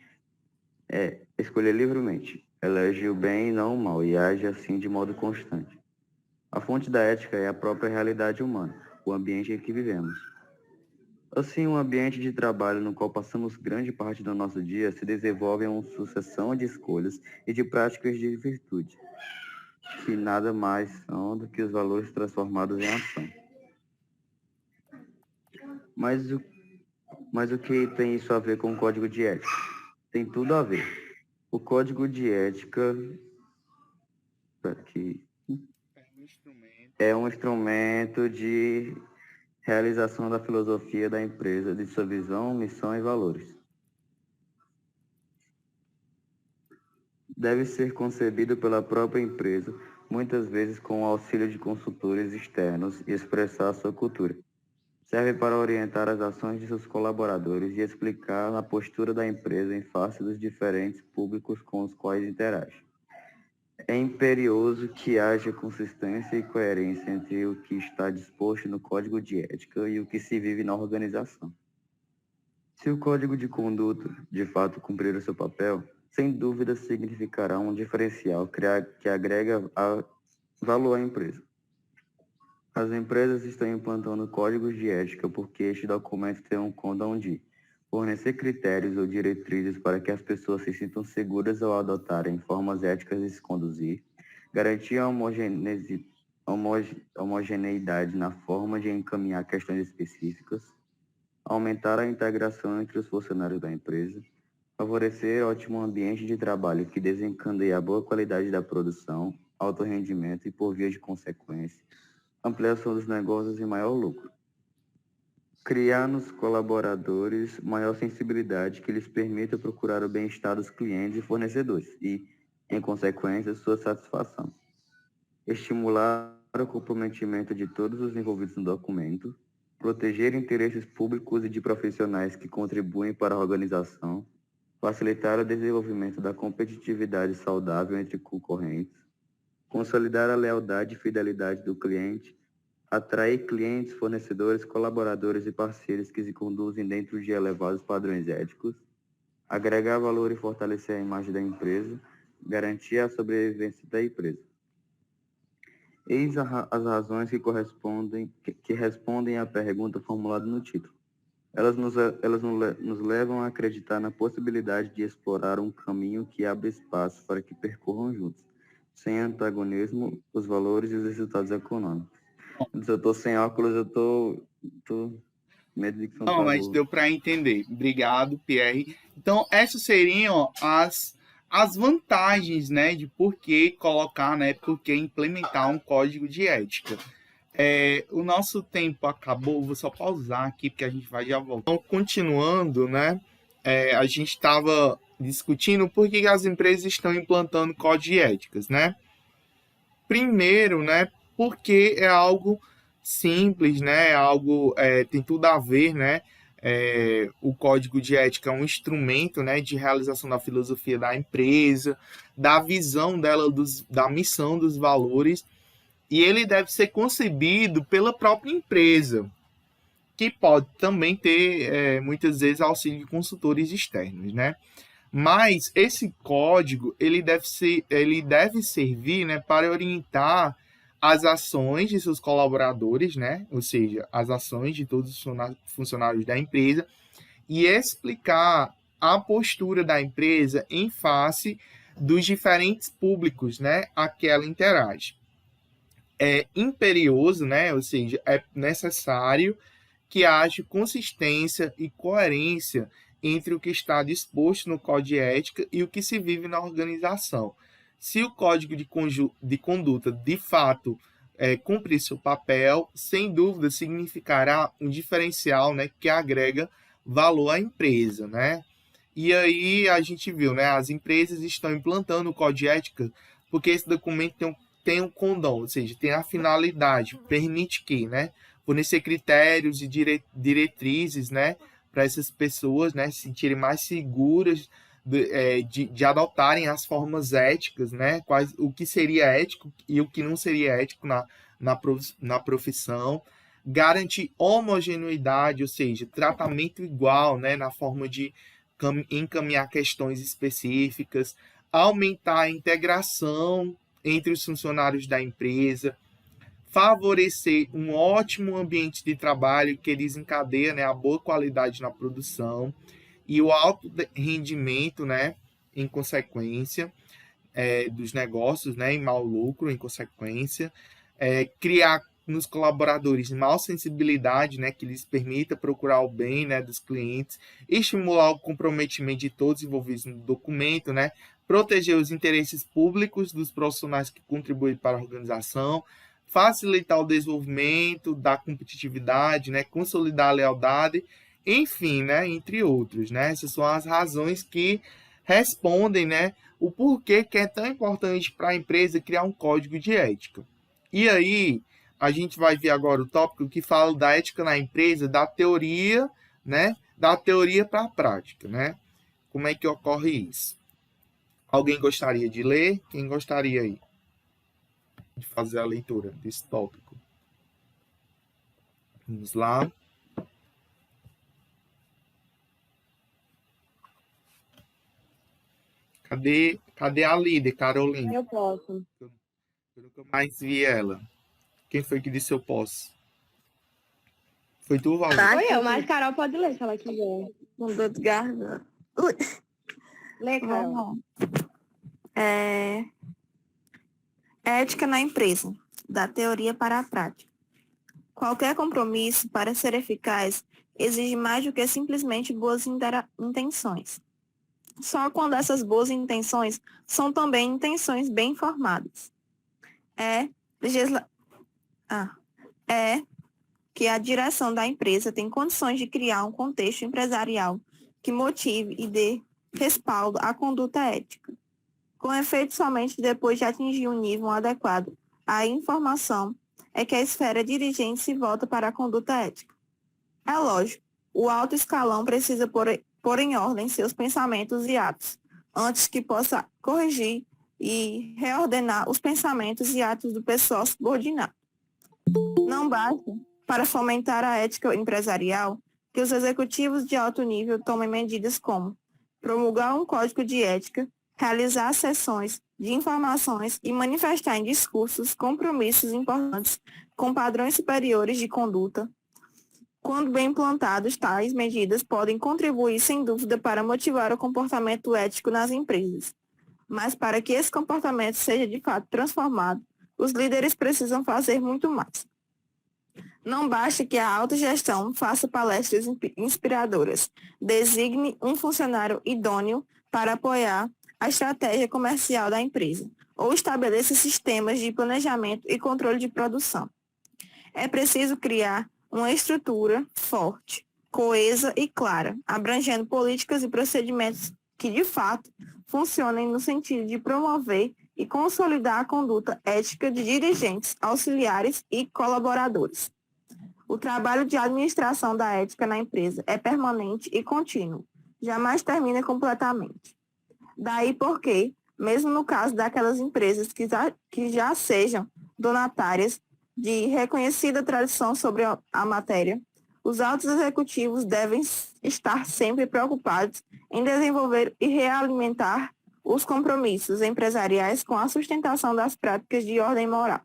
elege o bem e não o mal, e age assim de modo constante. A fonte da ética é a própria realidade humana, o ambiente em que vivemos. Assim, um ambiente de trabalho no qual passamos grande parte do nosso dia se desenvolve em uma sucessão de escolhas e de práticas de virtude, que nada mais são do que os valores transformados em ação. Mas o que tem isso a ver com o código de ética? Tem tudo a ver. O código de ética é um instrumento de realização da filosofia da empresa, de sua visão, missão e valores. Deve ser concebido pela própria empresa, muitas vezes com o auxílio de consultores externos, e expressar sua cultura. Serve para orientar as ações de seus colaboradores e explicar a postura da empresa em face dos diferentes públicos com os quais interage. É imperioso que haja consistência e coerência entre o que está disposto no Código de Ética e o que se vive na organização. Se o Código de Conduta, de fato, cumprir o seu papel, sem dúvida significará um diferencial que agrega valor à empresa. As empresas estão implantando códigos de ética porque este documento tem um condão de fornecer critérios ou diretrizes para que as pessoas se sintam seguras ao adotarem formas éticas de se conduzir, garantir a homogeneidade na forma de encaminhar questões específicas, aumentar a integração entre os funcionários da empresa, favorecer ótimo ambiente de trabalho que desencadeia a boa qualidade da produção, alto rendimento e, por via de consequência, ampliação dos negócios e maior lucro. Criar nos colaboradores maior sensibilidade que lhes permita procurar o bem-estar dos clientes e fornecedores e, em consequência, sua satisfação. Estimular o comprometimento de todos os envolvidos no documento, proteger interesses públicos e de profissionais que contribuem para a organização, facilitar o desenvolvimento da competitividade saudável entre concorrentes, consolidar a lealdade e fidelidade do cliente, atrair clientes, fornecedores, colaboradores e parceiros que se conduzem dentro de elevados padrões éticos, agregar valor e fortalecer a imagem da empresa, garantir a sobrevivência da empresa. Eis as razões que respondem à pergunta formulada no título. Elas nos levam a acreditar na possibilidade de explorar um caminho que abre espaço para que percorram juntos, sem antagonismo, os valores e os resultados econômicos. Se eu estou sem óculos, eu tô medo de que
Não, mas deu para entender. Obrigado, Pierre. Então, essas seriam as vantagens, né, de por que colocar, né, por que implementar um código de ética. O nosso tempo acabou, vou só pausar aqui, porque a gente vai já voltar. Então, continuando, né, a gente estava discutindo por que as empresas estão implantando códigos de éticas, né? Primeiro, né, porque é algo simples, né, tem tudo a ver, né, o código de ética é um instrumento, né, de realização da filosofia da empresa, da visão dela, da missão, dos valores, e ele deve ser concebido pela própria empresa, que pode também ter, muitas vezes, auxílio de consultores externos, né? Mas esse código ele deve servir, né, para orientar as ações de seus colaboradores, né? Ou seja, as ações de todos os funcionários da empresa, e explicar a postura da empresa em face dos diferentes públicos, né, a que ela interage. É imperioso, né? Ou seja, é necessário que haja consistência e coerência entre o que está disposto no Código de Ética e o que se vive na organização. Se o Código de Conduta, de fato, cumprir seu papel, sem dúvida significará um diferencial, né, que agrega valor à empresa, né? E aí a gente viu, né, as empresas estão implantando o Código de Ética porque esse documento tem um condom, ou seja, tem a finalidade, permite que, né, fornecer critérios e diretrizes, né, para essas pessoas, né, se sentirem mais seguras de adotarem as formas éticas, né, o que seria ético e o que não seria ético na profissão, garantir homogeneidade, ou seja, tratamento igual, né, na forma de encaminhar questões específicas, aumentar a integração entre os funcionários da empresa, favorecer um ótimo ambiente de trabalho que desencadeia, né, a boa qualidade na produção e o alto rendimento, né, em consequência dos negócios, né, em mau lucro, em consequência, criar nos colaboradores maior sensibilidade, né, que lhes permita procurar o bem, né, dos clientes, estimular o comprometimento de todos envolvidos no documento, né, proteger os interesses públicos dos profissionais que contribuem para a organização, facilitar o desenvolvimento da competitividade, né, consolidar a lealdade, enfim, né, entre outros, né? Essas são as razões que respondem, né, o porquê que é tão importante para a empresa criar um código de ética. E aí, a gente vai ver agora o tópico que fala da ética na empresa, da teoria, né, da teoria para a prática, né? Como é que ocorre isso? Alguém gostaria de ler? Quem gostaria aí de fazer a leitura desse tópico? Vamos lá. Cadê a líder, Carolina?
Eu posso.
Eu nunca mais vi ela. Quem foi que disse eu posso? Foi tu, Valdir?
Foi eu, mas Carol pode ler se ela quiser.
Com dor de garganta.
Lê, Carol.
Vamos lá. Ética na empresa, da teoria para a prática. Qualquer compromisso, para ser eficaz, exige mais do que simplesmente boas intenções. Só quando essas boas intenções são também intenções bem informadas. É que a direção da empresa tem condições de criar um contexto empresarial que motive e dê respaldo à conduta ética. Com efeito, somente depois de atingir um nível adequado à informação é que a esfera dirigente se volta para a conduta ética. É lógico, o alto escalão precisa pôr em ordem seus pensamentos e atos, antes que possa corrigir e reordenar os pensamentos e atos do pessoal subordinado. Não basta, para fomentar a ética empresarial, que os executivos de alto nível tomem medidas como promulgar um código de ética, realizar sessões de informações e manifestar em discursos compromissos importantes com padrões superiores de conduta. Quando bem implantados, tais medidas podem contribuir, sem dúvida, para motivar o comportamento ético nas empresas. Mas para que esse comportamento seja de fato transformado, os líderes precisam fazer muito mais. Não basta que a autogestão faça palestras inspiradoras, designe um funcionário idôneo para apoiar a estratégia comercial da empresa, ou estabeleça sistemas de planejamento e controle de produção. É preciso criar uma estrutura forte, coesa e clara, abrangendo políticas e procedimentos que, de fato, funcionem no sentido de promover e consolidar a conduta ética de dirigentes, auxiliares e colaboradores. O trabalho de administração da ética na empresa é permanente e contínuo, jamais termina completamente. Daí porque, mesmo no caso daquelas empresas que já sejam donatárias de reconhecida tradição sobre a matéria, os altos executivos devem estar sempre preocupados em desenvolver e realimentar os compromissos empresariais com a sustentação das práticas de ordem moral.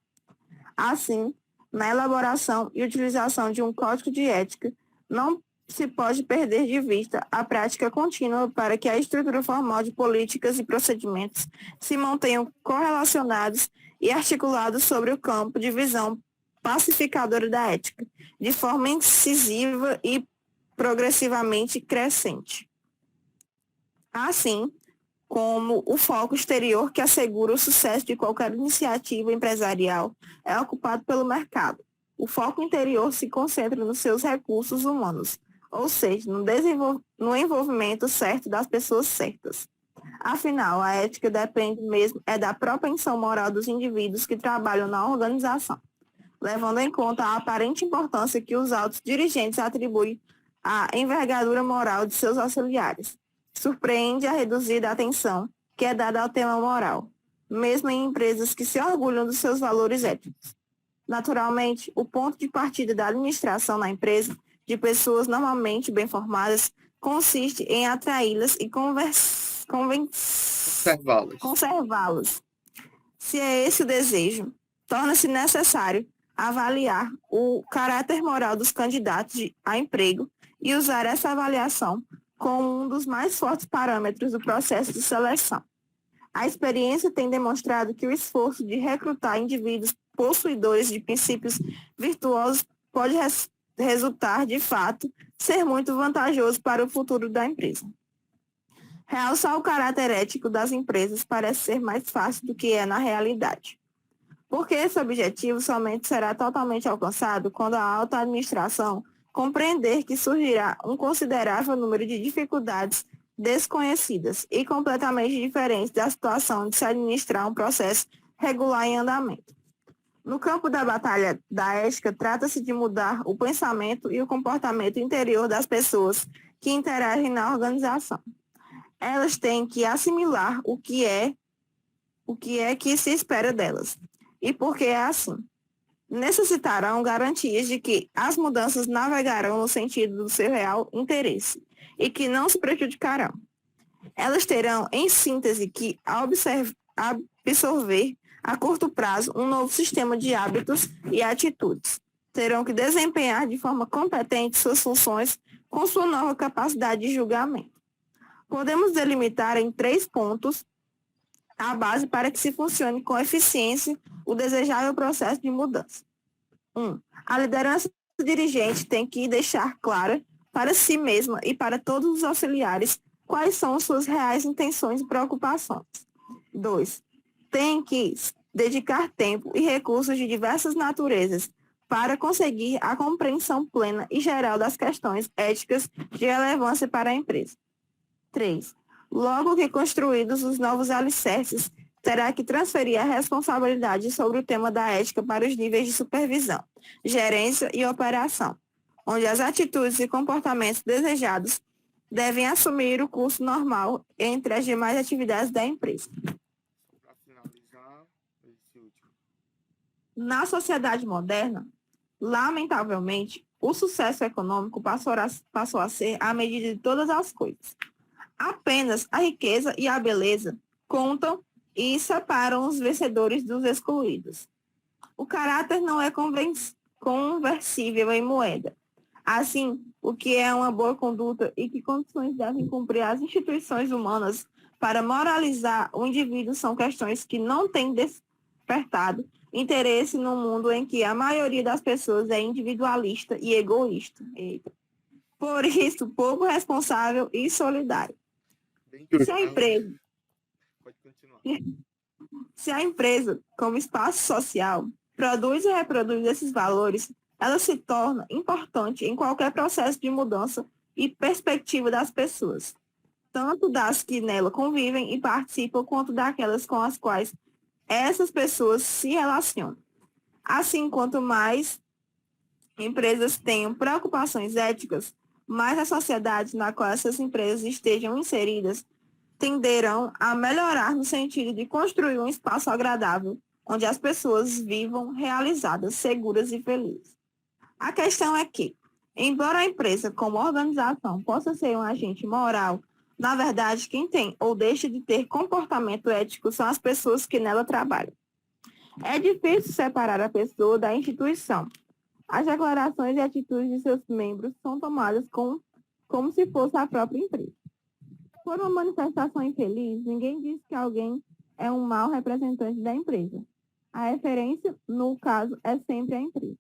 Assim, na elaboração e utilização de um código de ética, não se pode perder de vista a prática contínua para que a estrutura formal de políticas e procedimentos se mantenham correlacionados e articulados sobre o campo de visão pacificadora da ética, de forma incisiva e progressivamente crescente. Assim, como o foco exterior que assegura o sucesso de qualquer iniciativa empresarial é ocupado pelo mercado. O foco interior se concentra nos seus recursos humanos, ou seja, no envolvimento certo das pessoas certas. Afinal, a ética depende mesmo da propensão moral dos indivíduos que trabalham na organização, levando em conta a aparente importância que os altos dirigentes atribuem à envergadura moral de seus auxiliares. Surpreende a reduzida atenção que é dada ao tema moral, mesmo em empresas que se orgulham dos seus valores éticos. Naturalmente, o ponto de partida da administração na empresa, de pessoas normalmente bem formadas, consiste em atraí-las e conservá-las. Se é esse o desejo, torna-se necessário avaliar o caráter moral dos candidatos a emprego e usar essa avaliação como um dos mais fortes parâmetros do processo de seleção. A experiência tem demonstrado que o esforço de recrutar indivíduos possuidores de princípios virtuosos pode resultar, de fato, ser muito vantajoso para o futuro da empresa. Realçar o caráter ético das empresas parece ser mais fácil do que é na realidade, porque esse objetivo somente será totalmente alcançado quando a alta administração compreender que surgirá um considerável número de dificuldades desconhecidas e completamente diferentes da situação de se administrar um processo regular em andamento. No campo da batalha da ética, trata-se de mudar o pensamento e o comportamento interior das pessoas que interagem na organização. Elas têm que assimilar o que é que se espera delas e por que é assim. Necessitarão garantias de que as mudanças navegarão no sentido do seu real interesse e que não se prejudicarão. Elas terão, em síntese, que absorver a curto prazo um novo sistema de hábitos e atitudes. Terão que desempenhar de forma competente suas funções com sua nova capacidade de julgamento. Podemos delimitar em 3 pontos a base para que se funcione com eficiência o desejável processo de mudança. 1. A liderança dirigente tem que deixar clara para si mesma e para todos os auxiliares quais são suas reais intenções e preocupações. 2. Tem que dedicar tempo e recursos de diversas naturezas para conseguir a compreensão plena e geral das questões éticas de relevância para a empresa. 3. Logo que construídos os novos alicerces, terá que transferir a responsabilidade sobre o tema da ética para os níveis de supervisão, gerência e operação, onde as atitudes e comportamentos desejados devem assumir o curso normal entre as demais atividades da empresa.
Para finalizar, esse último.
Na sociedade moderna, lamentavelmente, o sucesso econômico passou a ser a medida de todas as coisas. Apenas a riqueza e a beleza contam e separam os vencedores dos excluídos. O caráter não é conversível em moeda. Assim, o que é uma boa conduta e que condições devem cumprir as instituições humanas para moralizar o indivíduo são questões que não têm despertado interesse no mundo em que a maioria das pessoas é individualista e egoísta. Eita. Por isso, pouco responsável e solidário. Se a empresa,
Pode continuar.
se a empresa, como espaço social, produz e reproduz esses valores, ela se torna importante em qualquer processo de mudança e perspectiva das pessoas, tanto das que nela convivem e participam, quanto daquelas com as quais essas pessoas se relacionam. Assim, quanto mais empresas tenham preocupações éticas, mais a sociedade na qual essas empresas estejam inseridas tenderão a melhorar no sentido de construir um espaço agradável, onde as pessoas vivam realizadas, seguras e felizes. A questão é que, embora a empresa como organização possa ser um agente moral, na verdade, quem tem ou deixa de ter comportamento ético são as pessoas que nela trabalham. É difícil separar a pessoa da instituição. As declarações e atitudes de seus membros são tomadas como se fosse a própria empresa. Por uma manifestação infeliz, ninguém diz que alguém é um mau representante da empresa. A referência, no caso, é sempre a empresa.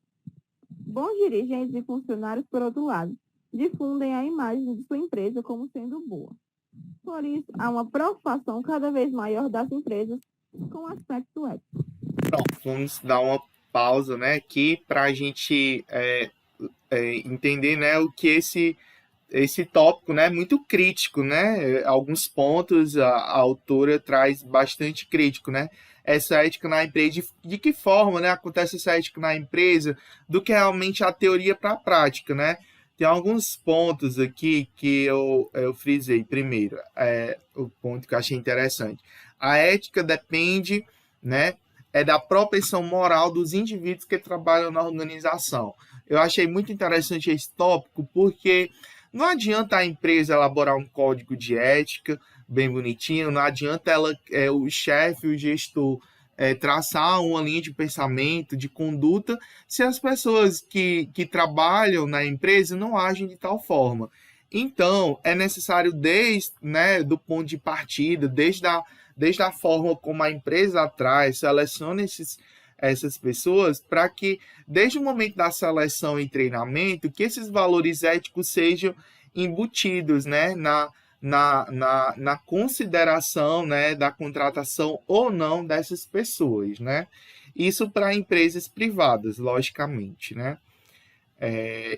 Bons dirigentes e funcionários, por outro lado, difundem a imagem de sua empresa como sendo boa. Por isso, há uma preocupação cada vez maior das empresas com o aspecto ético.
Pronto, vamos dar uma pausa, né, aqui para a gente entender, né, o que esse tópico, né, é muito crítico, né? Alguns pontos a autora traz bastante crítico, né? Essa ética na empresa, de que forma, né, acontece essa ética na empresa, do que realmente a teoria para a prática, né? Tem alguns pontos aqui que eu frisei. Primeiro, o ponto que eu achei interessante. A ética depende, né, da propensão moral dos indivíduos que trabalham na organização. Eu achei muito interessante esse tópico, porque não adianta a empresa elaborar um código de ética bem bonitinho, não adianta o chefe, o gestor, traçar uma linha de pensamento, de conduta, se as pessoas que trabalham na empresa não agem de tal forma. Então, é necessário né, do ponto de partida, desde a forma como a empresa atrás, seleciona essas pessoas, para que, desde o momento da seleção e treinamento, que esses valores éticos sejam embutidos, né, na consideração, né, da contratação ou não dessas pessoas, né? Isso para empresas privadas, logicamente, né?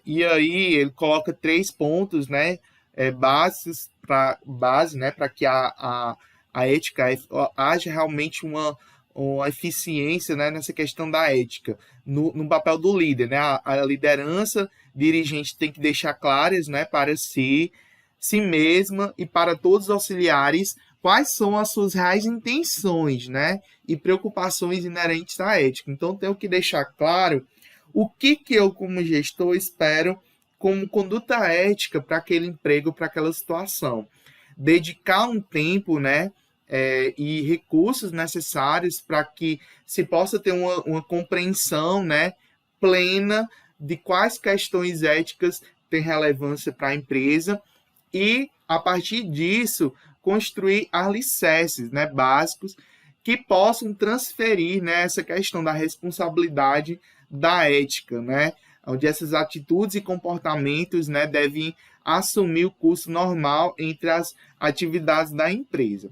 E aí ele coloca 3 pontos, né, básicos para que a ética haja realmente uma eficiência, né, nessa questão da ética, no papel do líder, né? A liderança dirigente tem que deixar claras, né, para si mesma e para todos os auxiliares quais são as suas reais intenções, né, e preocupações inerentes à ética. Então, tenho que deixar claro o que eu, como gestor, espero como conduta ética para aquele emprego, para aquela situação. Dedicar um tempo, né, e recursos necessários para que se possa ter uma compreensão, né, plena de quais questões éticas têm relevância para a empresa e, a partir disso, construir alicerces, né, básicos que possam transferir, né, essa questão da responsabilidade da ética, né, onde essas atitudes e comportamentos, né, devem assumir o curso normal entre as atividades da empresa.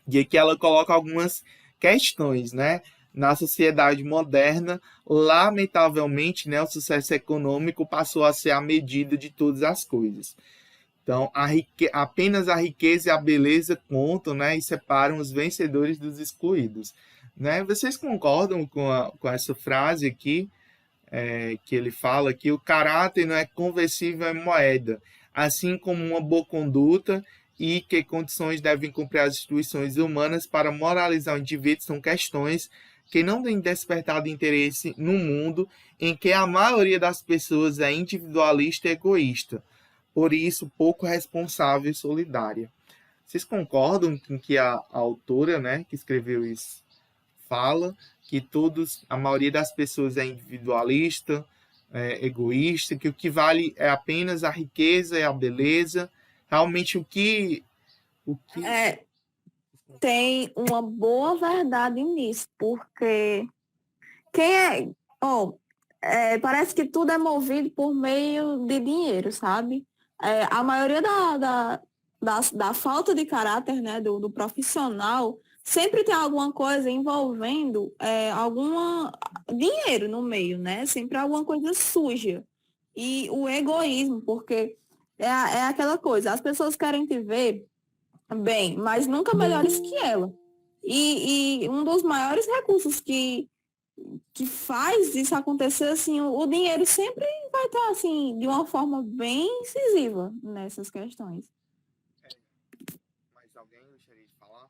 E aqui ela coloca algumas questões, né? Na sociedade moderna, lamentavelmente, né, o sucesso econômico passou a ser a medida de todas as coisas. Então, apenas a riqueza e a beleza contam, né, e separam os vencedores dos excluídos. Né? Vocês concordam com essa frase aqui, que ele fala que o caráter não é conversível em moeda, assim como uma boa conduta e que condições devem cumprir as instituições humanas para moralizar o indivíduo são questões que não tem despertado interesse no mundo em que a maioria das pessoas é individualista e egoísta, por isso pouco responsável e solidária. Vocês concordam com que a autora, né, que escreveu isso, fala que a maioria das pessoas é individualista, egoísta, que o que vale é apenas a riqueza e a beleza? Realmente
Tem uma boa verdade nisso, porque quem parece que tudo é movido por meio de dinheiro, sabe? A maioria da falta de caráter, né, do profissional sempre tem alguma coisa envolvendo alguma dinheiro no meio, né? Sempre alguma coisa suja. E o egoísmo, porque é aquela coisa, as pessoas querem te ver bem, mas nunca melhores que ela. E um dos maiores recursos que faz isso acontecer, assim, o dinheiro sempre vai estar, assim, de uma forma bem incisiva nessas questões.
Mas alguém gostaria de falar?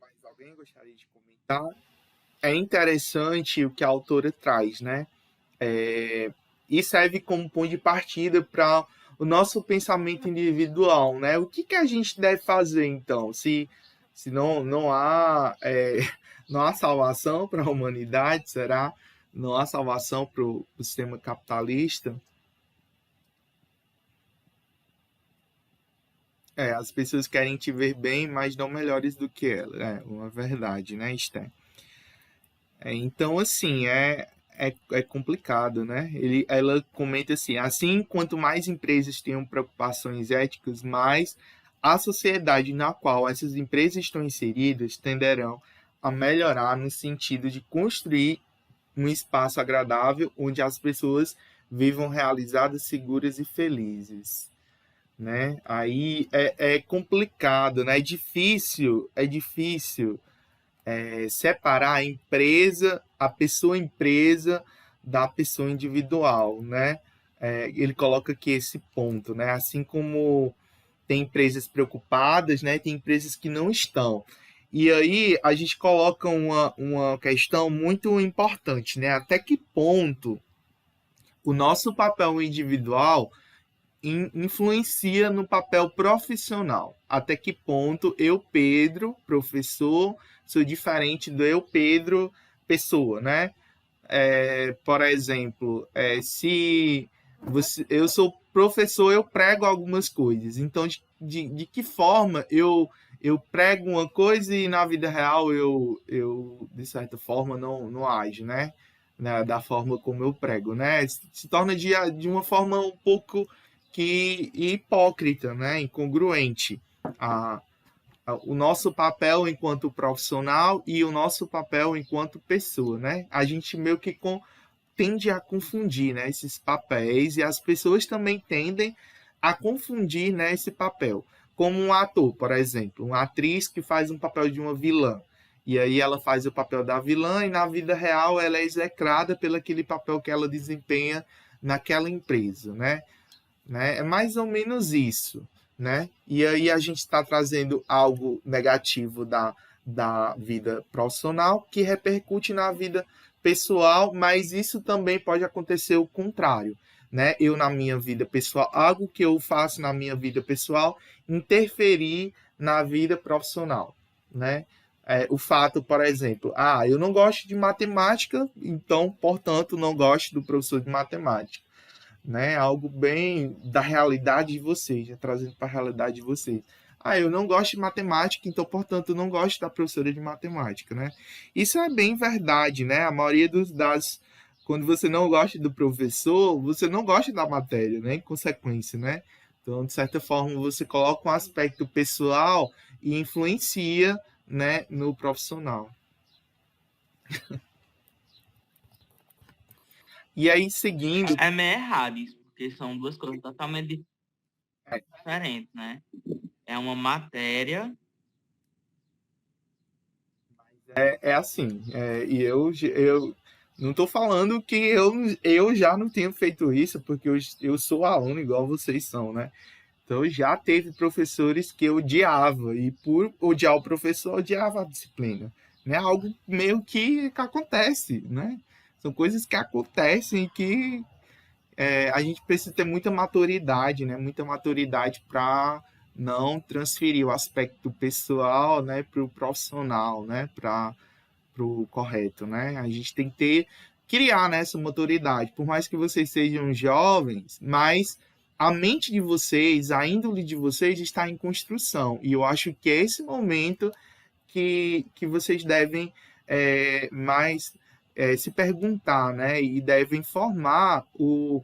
Mas alguém gostaria de comentar? É interessante o que a autora traz, né? E serve como ponto de partida para o nosso pensamento individual, né? O que a gente deve fazer, então? Se não há não há salvação para a humanidade, será? Não há salvação para o sistema capitalista? As pessoas querem te ver bem, mas não melhores do que ela. É uma verdade, né, Esther? Então, assim, é complicado, né? Ela comenta assim, quanto mais empresas tenham preocupações éticas, mais a sociedade na qual essas empresas estão inseridas tenderão a melhorar no sentido de construir um espaço agradável onde as pessoas vivam realizadas, seguras e felizes, né? Aí é complicado, né? É difícil separar a pessoa empresa da pessoa individual, né? Ele coloca aqui esse ponto, né? Assim como tem empresas preocupadas, né? Tem empresas que não estão. E aí a gente coloca uma questão muito importante, né? Até que ponto o nosso papel individual influencia no papel profissional? Até que ponto eu, Pedro, professor, sou diferente do eu, Pedro, pessoa, né? Por exemplo, se eu sou professor, eu prego algumas coisas. Então, de que forma eu prego uma coisa e na vida real eu de certa forma, não ajo, né? Da forma como eu prego, né? Se torna de uma forma um pouco que hipócrita, né? Incongruente. O nosso papel enquanto profissional e o nosso papel enquanto pessoa, né? A gente meio que tende a confundir, né, esses papéis, e as pessoas também tendem a confundir, né, esse papel. Como um ator, por exemplo, uma atriz que faz um papel de uma vilã, e aí ela faz o papel da vilã e na vida real ela é execrada pelo aquele papel que ela desempenha naquela empresa, né? É mais ou menos isso, né? E aí a gente está trazendo algo negativo da vida profissional que repercute na vida pessoal, mas isso também pode acontecer o contrário, né? Eu na minha vida pessoal, algo que eu faço na minha vida pessoal, interferir na vida profissional, né? O fato, por exemplo, eu não gosto de matemática, então, portanto, não gosto do professor de matemática, né? Algo bem da realidade de vocês, já trazendo para a realidade de vocês. Eu não gosto de matemática, então, portanto, não gosto da professora de matemática, né? Isso é bem verdade, né? A maioria quando você não gosta do professor, você não gosta da matéria, né? Em consequência, né? Então, de certa forma, você coloca um aspecto pessoal e influencia, né, no profissional. E aí, seguindo...
É meio errado isso, porque são duas coisas totalmente diferentes, né? É uma matéria...
assim, e eu não estou falando que eu já não tenho feito isso, porque eu sou aluno igual vocês são, né? Então, já teve professores que eu odiava, e por odiar o professor, eu odiava a disciplina. Né? Algo meio que acontece, né? São coisas que acontecem que a gente precisa ter muita maturidade, né? Muita maturidade para não transferir o aspecto pessoal, né, para o profissional, né, para o correto, né? A gente tem que criar, né, essa maturidade. Por mais que vocês sejam jovens, mas a mente de vocês, a índole de vocês está em construção. E eu acho que é esse momento que vocês devem mais se perguntar, né? E devem formar o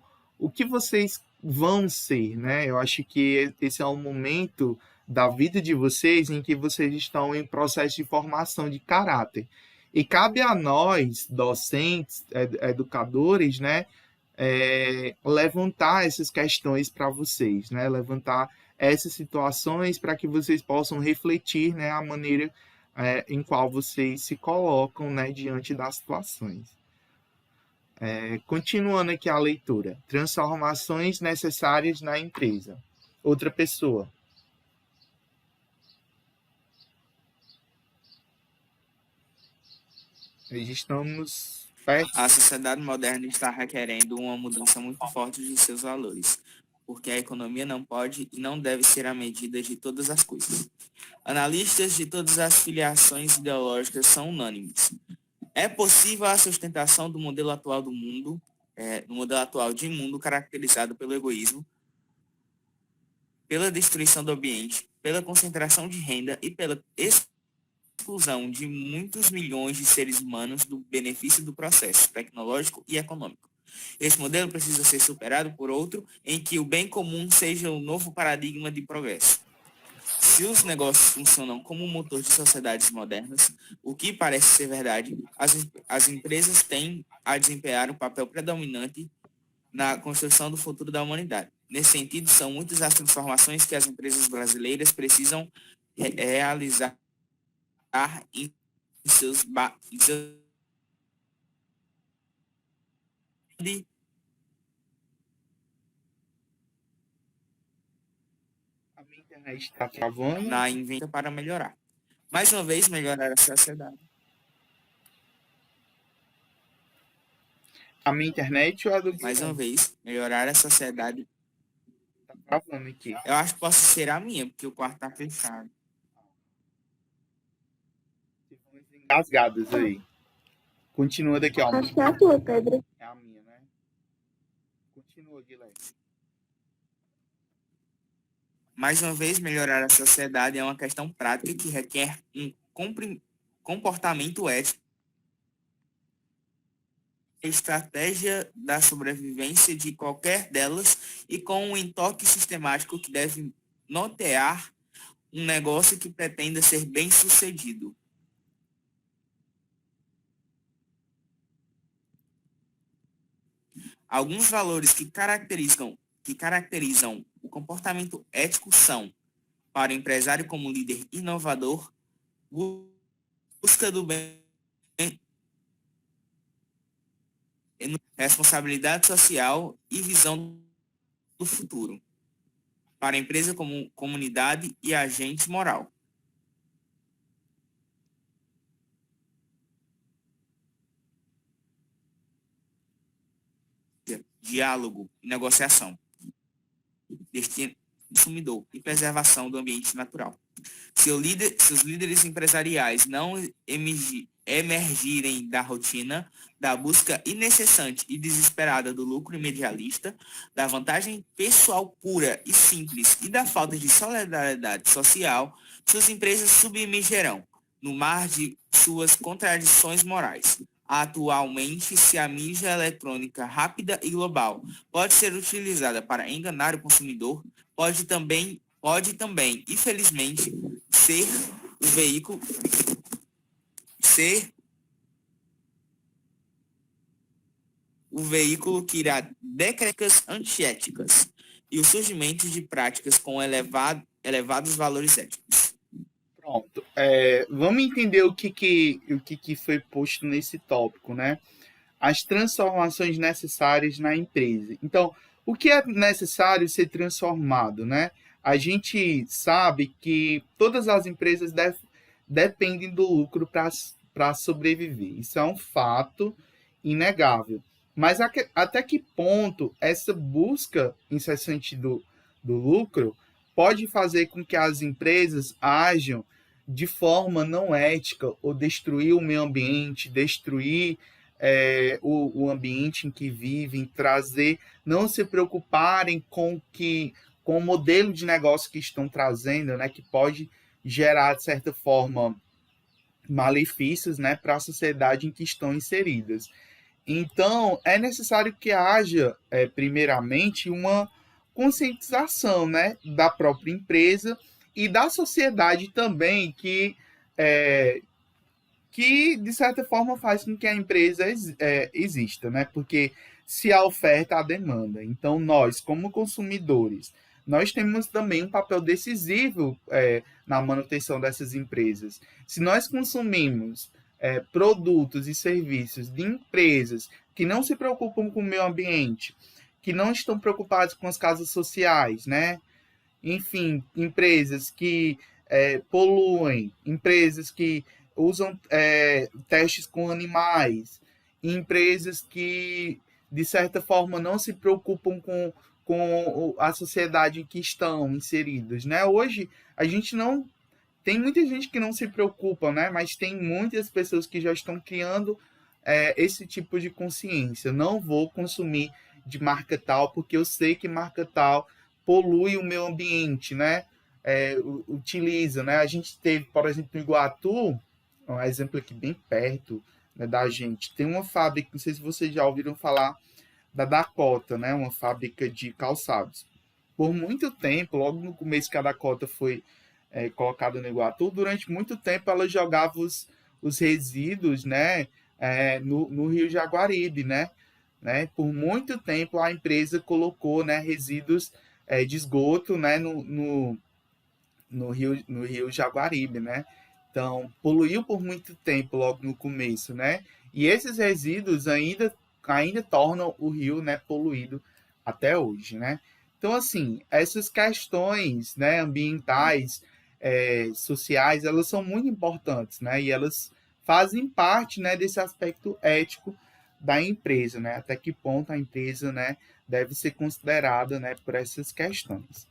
que vocês vão ser, né? Eu acho que esse é um momento da vida de vocês em que vocês estão em processo de formação de caráter. E cabe a nós, docentes, educadores, né, levantar essas questões para vocês, né, levantar essas situações para que vocês possam refletir, né, a maneira em qual vocês se colocam, né, diante das situações. Continuando aqui a leitura. Transformações necessárias na empresa. Outra pessoa. Estamos perto.
A sociedade moderna está requerendo uma mudança muito forte de seus valores, porque a economia não pode e não deve ser a medida de todas as coisas. Analistas de todas as filiações ideológicas são unânimes. É possível a sustentação do modelo atual do mundo, do modelo atual de mundo caracterizado pelo egoísmo, pela destruição do ambiente, pela concentração de renda e pela exclusão de muitos milhões de seres humanos do benefício do processo tecnológico e econômico. Esse modelo precisa ser superado por outro em que o bem comum seja o novo paradigma de progresso. Se os negócios funcionam como motor de sociedades modernas, o que parece ser verdade, as empresas têm a desempenhar um papel predominante na construção do futuro da humanidade. Nesse sentido, são muitas as transformações que as empresas brasileiras precisam realizar em seus
A minha internet está travando.
na inventa para melhorar. Mais uma vez, melhorar a sociedade.
A minha internet ou a do
Mais uma vez, melhorar a sociedade.
Tá travando aqui.
Eu acho que posso ser a minha, porque o quarto está fechado.
Engasgadas aí. Continua daqui, ó.
Acho que é a tua, Pedro.
É a minha, né? Continua, Guilherme.
Mais uma vez, melhorar a sociedade é uma questão prática que requer um comportamento ético, estratégia da sobrevivência de qualquer delas e com um enfoque sistemático que deve nortear um negócio que pretenda ser bem-sucedido. Alguns valores que caracterizam o comportamento ético são, para o empresário como líder inovador, busca do bem, responsabilidade social e visão do futuro. Para a empresa como comunidade e agente moral. Diálogo e negociação. Destino do consumidor e preservação do ambiente natural. Se os líderes empresariais não emergirem da rotina, da busca incessante e desesperada do lucro imediatista, da vantagem pessoal pura e simples e da falta de solidariedade social, suas empresas submergerão no mar de suas contradições morais. Atualmente, se a mídia eletrônica rápida e global pode ser utilizada para enganar o consumidor, pode também, infelizmente, ser o veículo que irá décadas antiéticas e o surgimento de práticas com elevados valores éticos.
Pronto. Vamos entender o que foi posto nesse tópico, né? As transformações necessárias na empresa. Então, o que é necessário ser transformado, né? A gente sabe que todas as empresas dependem do lucro para sobreviver. Isso é um fato inegável. Mas até que ponto essa busca incessante do lucro pode fazer com que as empresas ajam de forma não ética ou destruir o meio ambiente, destruir o ambiente em que vivem, trazer, não se preocuparem com o modelo de negócio que estão trazendo, né, que pode gerar, de certa forma, malefícios, né, para a sociedade em que estão inseridas. Então, é necessário que haja, primeiramente, uma conscientização, né, da própria empresa e da sociedade também, que de certa forma, faz com que a empresa exista, né? Porque se há oferta, há demanda. Então, nós, como consumidores, nós temos também um papel decisivo na manutenção dessas empresas. Se nós consumimos produtos e serviços de empresas que não se preocupam com o meio ambiente, que não estão preocupados com as causas sociais, né? Enfim, empresas que poluem, empresas que usam testes com animais, empresas que, de certa forma, não se preocupam com a sociedade em que estão inseridas, né? Hoje, a gente não... Tem muita gente que não se preocupa, né? Mas tem muitas pessoas que já estão criando esse tipo de consciência. Não vou consumir de marca tal, porque eu sei que marca tal polui o meio ambiente, né? Utiliza, né? A gente teve, por exemplo, em Iguatu, um exemplo aqui bem perto, né, da gente, tem uma fábrica, não sei se vocês já ouviram falar da Dakota, né? Uma fábrica de calçados. Por muito tempo, logo no começo que a Dakota foi colocada no Iguatu, durante muito tempo ela jogava os resíduos, né, no Rio Jaguaribe, né? Por muito tempo a empresa colocou, né, resíduos de esgoto, né, no Rio Jaguaribe, né? Então, poluiu por muito tempo logo no começo, né? E esses resíduos ainda tornam o rio, né, poluído até hoje, né? Então, assim, essas questões, né, ambientais, sociais, elas são muito importantes, né? E elas fazem parte, né, desse aspecto ético da empresa, né? Até que ponto a empresa, né, deve ser considerada, né, por essas questões.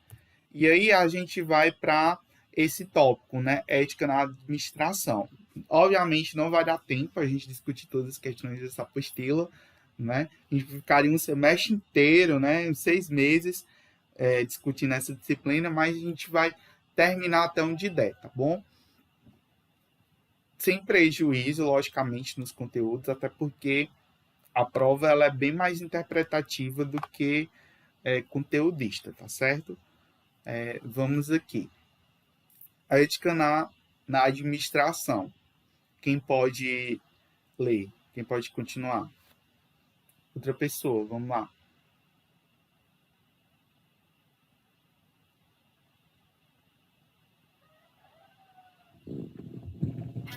E aí a gente vai para esse tópico, né? Ética na administração. Obviamente não vai dar tempo a gente discutir todas as questões dessa apostila, né? A gente ficaria um semestre inteiro, né? 6 meses discutindo essa disciplina, mas a gente vai terminar até onde der, tá bom? Sem prejuízo, logicamente, nos conteúdos, até porque a prova ela é bem mais interpretativa do que conteudista, tá certo? Vamos aqui. A ética na administração. Quem pode ler? Quem pode continuar? Outra pessoa, vamos lá.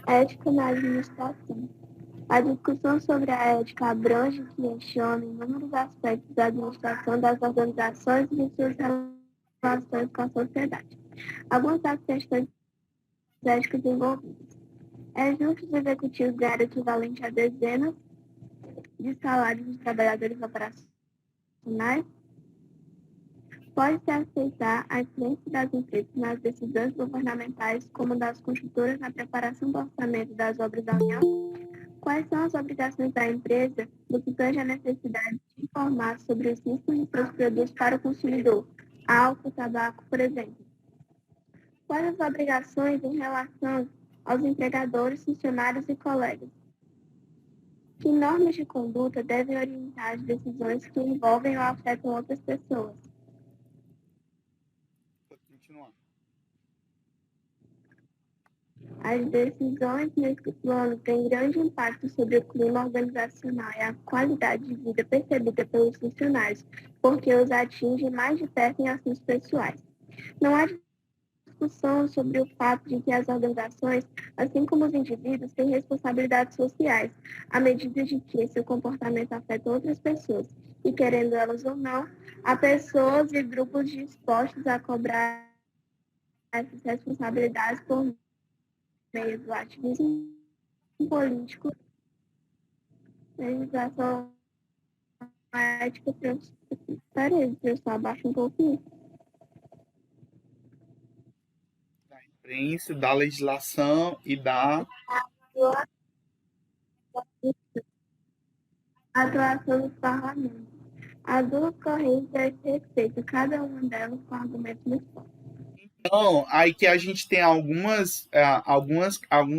Ética na administração. A discussão sobre a ética abrange e questiona inúmeros aspectos da administração das organizações e de suas relações com a sociedade. Algumas das questões éticas envolvidas. É justo os executivos ganhar equivalente a dezenas de salários dos trabalhadores operacionais? Pode-se aceitar a influência das empresas nas decisões governamentais, como das construtoras na preparação do orçamento das obras da União? Quais são as obrigações da empresa no que tange a necessidade de informar sobre os riscos de seus produtos para o consumidor, álcool, tabaco, por exemplo? Quais as obrigações em relação aos empregadores, funcionários e colegas? Que normas de conduta devem orientar as decisões que envolvem ou afetam outras pessoas?
Pode continuar.
As decisões nesse plano têm grande impacto sobre o clima organizacional e a qualidade de vida percebida pelos funcionários, porque os atingem mais de perto em assuntos pessoais. Não há discussão sobre o fato de que as organizações, assim como os indivíduos, têm responsabilidades sociais, à medida de que seu comportamento afeta outras pessoas. e, querendo elas ou não, há pessoas e grupos dispostos a cobrar essas responsabilidades por meio do ativismo político, legislação ética, peraí, eu só abaixo um pouquinho.
Da imprensa, da legislação e da
atuação dos parlamentos. Há duas correntes a esse respeito, cada uma delas com argumentos muito fortes.
Então, aí que a gente tem algum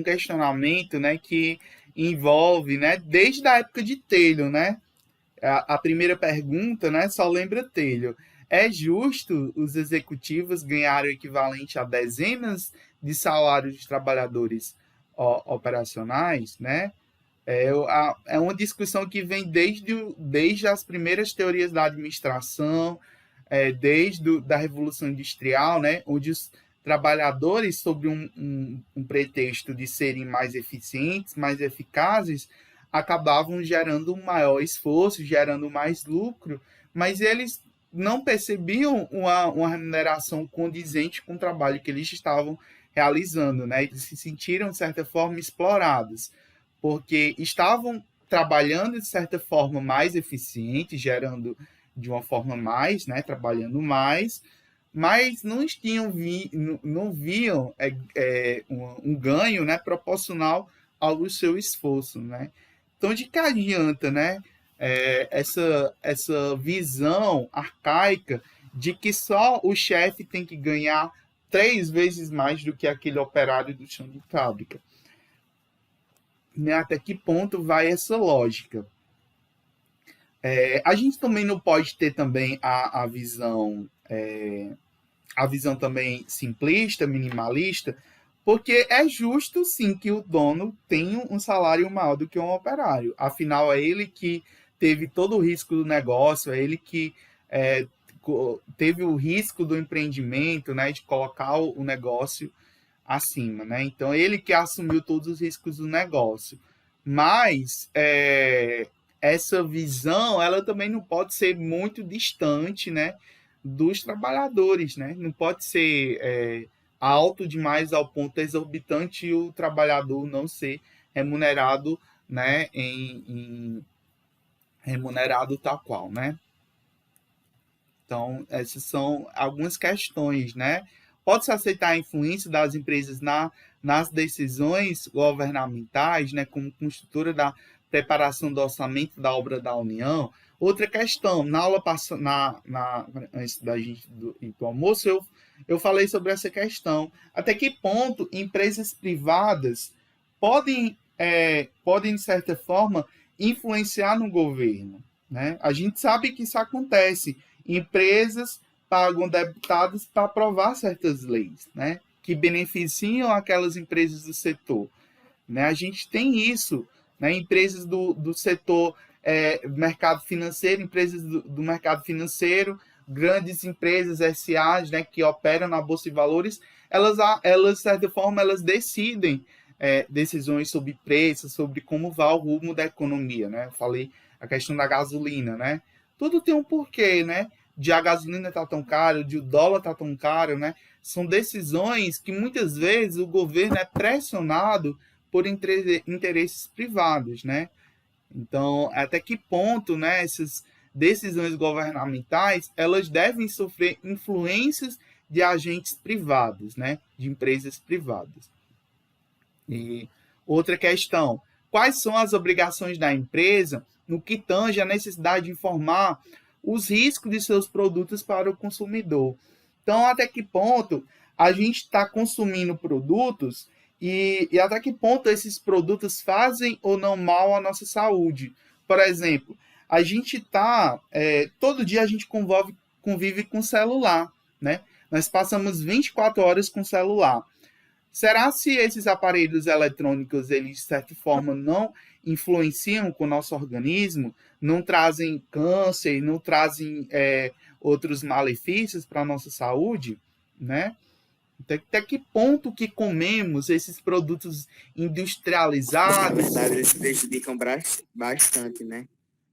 questionamento, né, que envolve, né, desde a época de Taylor, né? A primeira pergunta, né, só lembra Taylor. É justo os executivos ganharem o equivalente a dezenas de salários de trabalhadores operacionais, né? É uma discussão que vem desde as primeiras teorias da administração, desde da Revolução Industrial, né, onde os trabalhadores, sob um pretexto de serem mais eficientes, mais eficazes, acabavam gerando um maior esforço, gerando mais lucro, mas eles não percebiam uma remuneração condizente com o trabalho que eles estavam realizando, né? Eles se sentiram, de certa forma, explorados, porque estavam trabalhando, de certa forma, mais eficiente, gerando de uma forma mais, né, trabalhando mais, mas não viam um ganho, né, proporcional ao seu esforço, né? Então, de que adianta, né, essa visão arcaica de que só o chefe tem que ganhar 3 vezes mais do que aquele operário do chão de fábrica? Né? Até que ponto vai essa lógica? A gente também não pode ter também a visão também simplista, minimalista, porque é justo sim que o dono tenha um salário maior do que um operário. Afinal, é ele que teve todo o risco do negócio, é ele que teve o risco do empreendimento, né, de colocar o negócio acima, né? Então, ele que assumiu todos os riscos do negócio. Mas essa visão, ela também não pode ser muito distante, né, dos trabalhadores, né? Não pode ser alto demais ao ponto exorbitante e o trabalhador não ser remunerado, né, remunerado tal qual, né? Então, essas são algumas questões, né? Pode-se aceitar a influência das empresas nas decisões governamentais, né, como construtora da preparação do orçamento da obra da União? Outra questão, na aula antes da gente ir para o almoço, eu falei sobre essa questão. Até que ponto empresas privadas podem, de certa forma, influenciar no governo, né? A gente sabe que isso acontece. Empresas pagam deputados para aprovar certas leis, né, que beneficiam aquelas empresas do setor, né? A gente tem isso, né? Empresas do setor mercado financeiro, empresas do mercado financeiro, grandes empresas SAs, né, que operam na Bolsa de Valores, elas de certa forma, elas decidem decisões sobre preços, sobre como vai o rumo da economia, né? Eu falei a questão da gasolina, né? Tudo tem um porquê, né? De a gasolina estar tão caro, de o dólar estar tão caro, né? São decisões que muitas vezes o governo é pressionado por interesses privados, né? Então, até que ponto, né, essas decisões governamentais, elas devem sofrer influências de agentes privados, né? De empresas privadas. E outra questão, quais são as obrigações da empresa no que tange a necessidade de informar os riscos de seus produtos para o consumidor? Então, até que ponto a gente está consumindo produtos e até que ponto esses produtos fazem ou não mal à nossa saúde? Por exemplo, a gente todo dia a gente convive com celular, né? Nós passamos 24 horas com celular. Será se esses aparelhos eletrônicos, eles, de certa forma, não influenciam com o nosso organismo, não trazem câncer, não trazem outros malefícios para a nossa saúde, né? Até que ponto que comemos esses produtos
Na
industrializados?
verdade, eles se prejudicam bastante, né?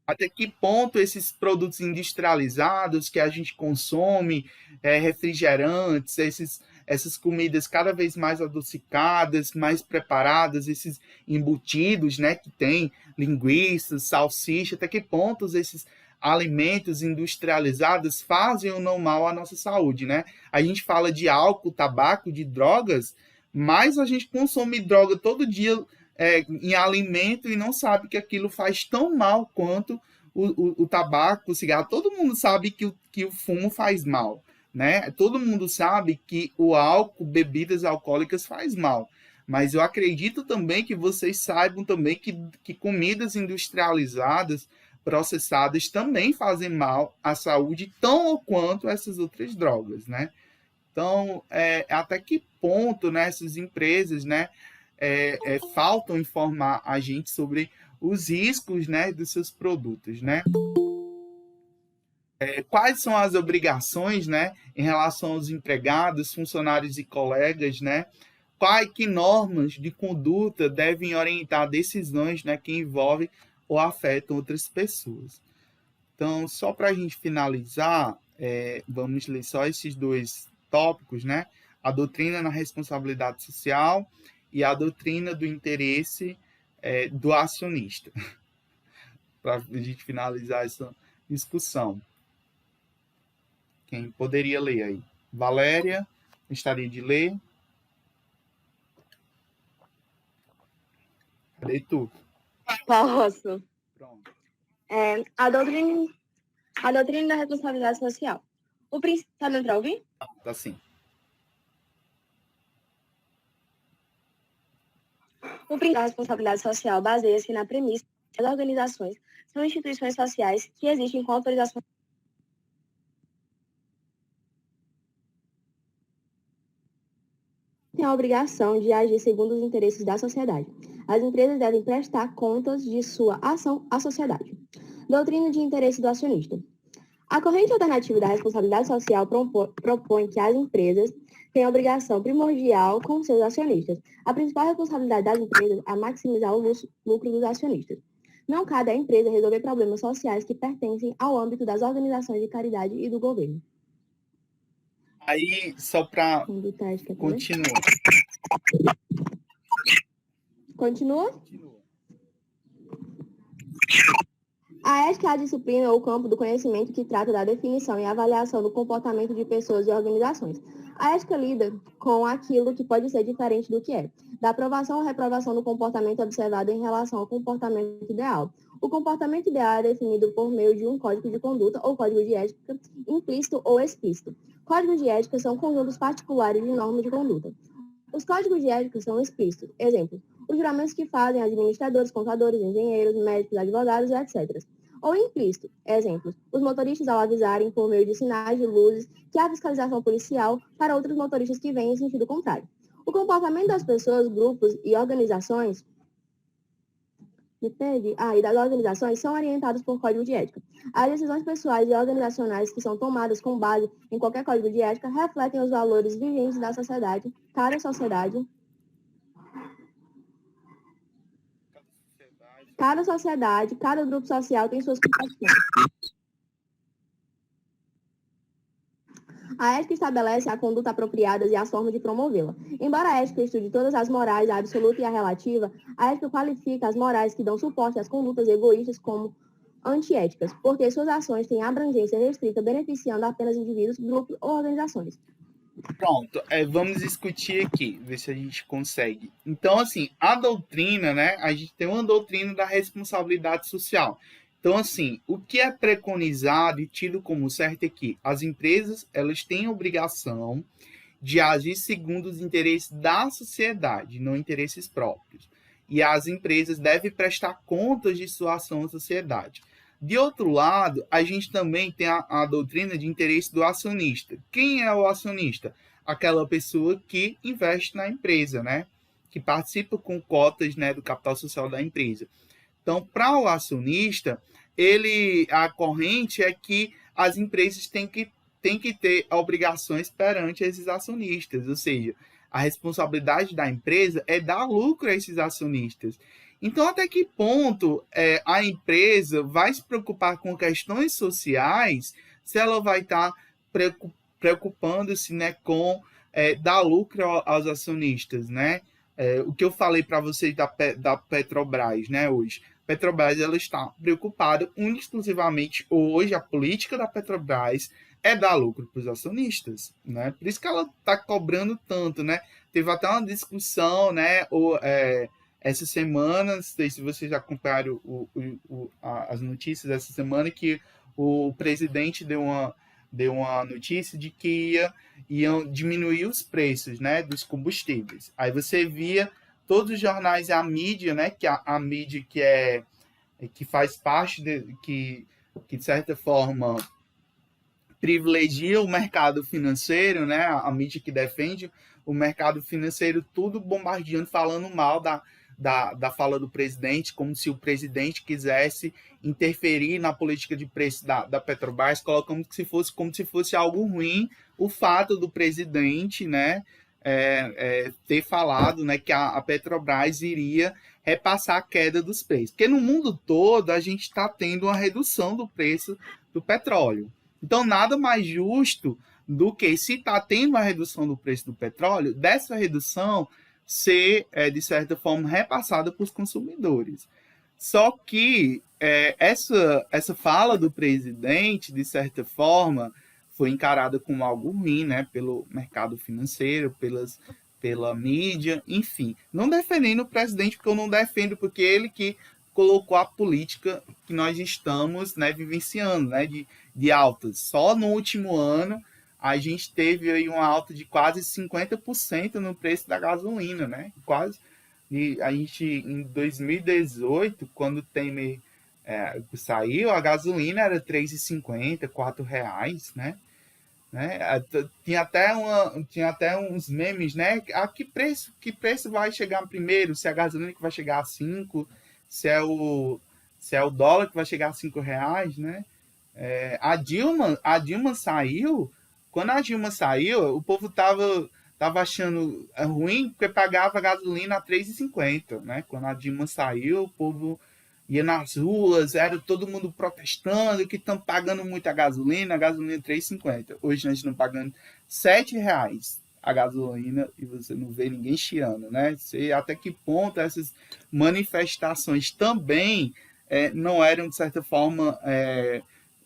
Até que ponto esses produtos industrializados que a gente consome, refrigerantes, essas comidas cada vez mais adocicadas, mais preparadas, esses embutidos, né, que tem linguiças, salsicha, até que pontos esses alimentos industrializados fazem ou não mal à nossa saúde, né? A gente fala de álcool, tabaco, de drogas, mas a gente consome droga todo dia em alimento e não sabe que aquilo faz tão mal quanto o tabaco, o cigarro. Todo mundo sabe que o fumo faz mal, né? Todo mundo sabe que o álcool, bebidas alcoólicas faz mal. Mas eu acredito também que vocês saibam também que comidas industrializadas, processadas, também fazem mal à saúde, tão ou quanto essas outras drogas, né? Então, até que ponto, né, essas empresas, né, faltam informar a gente sobre os riscos, né, dos seus produtos, né? Quais são as obrigações, né, em relação aos empregados, funcionários e colegas, né? Que normas de conduta devem orientar decisões, né, que envolvem ou afetam outras pessoas. Então, só para a gente finalizar, vamos ler só esses dois tópicos, né? A doutrina na responsabilidade social e a doutrina do interesse do acionista. Para a gente finalizar essa discussão. Quem poderia ler aí? Valéria, gostaria de ler? Cadê tu?
Posso.
Pronto.
A doutrina da responsabilidade social. O princípio... Tá dando para ouvir?
Tá sim.
O princípio da responsabilidade social baseia-se na premissa que as organizações são instituições sociais que existem com autorização têm a obrigação de agir segundo os interesses da sociedade. As empresas devem prestar contas de sua ação à sociedade. Doutrina de interesse do acionista. A corrente alternativa da responsabilidade social propõe que as empresas têm a obrigação primordial com seus acionistas. A principal responsabilidade das empresas é maximizar o lucro dos acionistas. Não cabe à empresa resolver problemas sociais que pertencem ao âmbito das organizações de caridade e do governo.
Aí, só para continuar.
Continua? A ética é a disciplina ou campo do conhecimento que trata da definição e avaliação do comportamento de pessoas e organizações. A ética lida com aquilo que pode ser diferente do que é, da aprovação ou reprovação do comportamento observado em relação ao comportamento ideal. O comportamento ideal é definido por meio de um código de conduta ou código de ética, implícito ou explícito. Códigos de ética são conjuntos particulares de normas de conduta. Os códigos de ética são explícitos. Exemplo, os juramentos que fazem administradores, contadores, engenheiros, médicos, advogados, etc. Ou implícito. Exemplos, os motoristas ao avisarem por meio de sinais de luzes que há fiscalização policial para outros motoristas que vêm em sentido contrário. O comportamento das pessoas, grupos e organizações e das organizações são orientados por código de ética. As decisões pessoais e organizacionais que são tomadas com base em qualquer código de ética refletem os valores vigentes da sociedade. Cada sociedade, cada grupo social tem suas concepções. A ética estabelece a conduta apropriada e as formas de promovê-la. Embora a ética estude todas as morais, a absoluta e a relativa, a ética qualifica as morais que dão suporte às condutas egoístas como antiéticas, porque suas ações têm abrangência restrita, beneficiando apenas indivíduos, grupos ou organizações.
Pronto, vamos discutir aqui, ver se a gente consegue. Então, assim, a doutrina, né? A gente tem uma doutrina da responsabilidade social. Então, assim, o que é preconizado e tido como certo é que as empresas, elas têm a obrigação de agir segundo os interesses da sociedade, não interesses próprios. E as empresas devem prestar contas de sua ação à sociedade. De outro lado, a gente também tem a doutrina de interesse do acionista. Quem é o acionista? Aquela pessoa que investe na empresa, né? Que participa com cotas, né, do capital social da empresa. Então, para o acionista, a corrente é que as empresas têm que ter obrigações perante esses acionistas, ou seja, a responsabilidade da empresa é dar lucro a esses acionistas. Então, até que ponto a empresa vai se preocupar com questões sociais se ela vai estar preocupando-se, né, com dar lucro aos acionistas, né? O que eu falei para vocês da Petrobras, né, hoje. Petrobras, ela está preocupada exclusivamente hoje, a política da Petrobras é dar lucro para os acionistas, né? Por isso que ela está cobrando tanto, né? Teve até uma discussão, né, essa semana, não sei se vocês já acompanharam as notícias dessa semana, que o presidente deu uma notícia de que iam diminuir os preços, né, dos combustíveis. Aí você via todos os jornais e a mídia, né, que a mídia que faz parte, que de certa forma privilegia o mercado financeiro, né, a mídia que defende o mercado financeiro, tudo bombardeando, falando mal da fala do presidente, como se o presidente quisesse interferir na política de preço da Petrobras, colocando como se fosse algo ruim o fato do presidente, né, ter falado, né, que a Petrobras iria repassar a queda dos preços. Porque no mundo todo a gente está tendo uma redução do preço do petróleo. Então, nada mais justo do que, se está tendo uma redução do preço do petróleo, dessa redução ser, de certa forma, repassada para os consumidores. Só que essa fala do presidente, de certa forma, foi encarada como algo ruim, né, pelo mercado financeiro, pela mídia, enfim. Não defendendo o presidente, porque eu não defendo, porque ele que colocou a política que nós estamos, né, vivenciando, né, de altas. Só no último ano, a gente teve aí uma alta de quase 50% no preço da gasolina, né? Quase. E a gente, em 2018, quando o Temer saiu, a gasolina era R$ 3,50, R$ 4, né? Tinha até uns memes, né? Que preço vai chegar primeiro? Se é a gasolina que vai chegar a 5, se é o dólar que vai chegar a R$ 5, né? A Dilma saiu. Quando a Dilma saiu, o povo tava achando ruim porque pagava gasolina a R$ 3,50, né? Quando a Dilma saiu, o povo ia nas ruas, era todo mundo protestando que estão pagando muito a gasolina R$ 3,50. Hoje nós estamos pagando R$ 7 a gasolina e você não vê ninguém chiando, né? Sei até que ponto essas manifestações também não eram, de certa forma,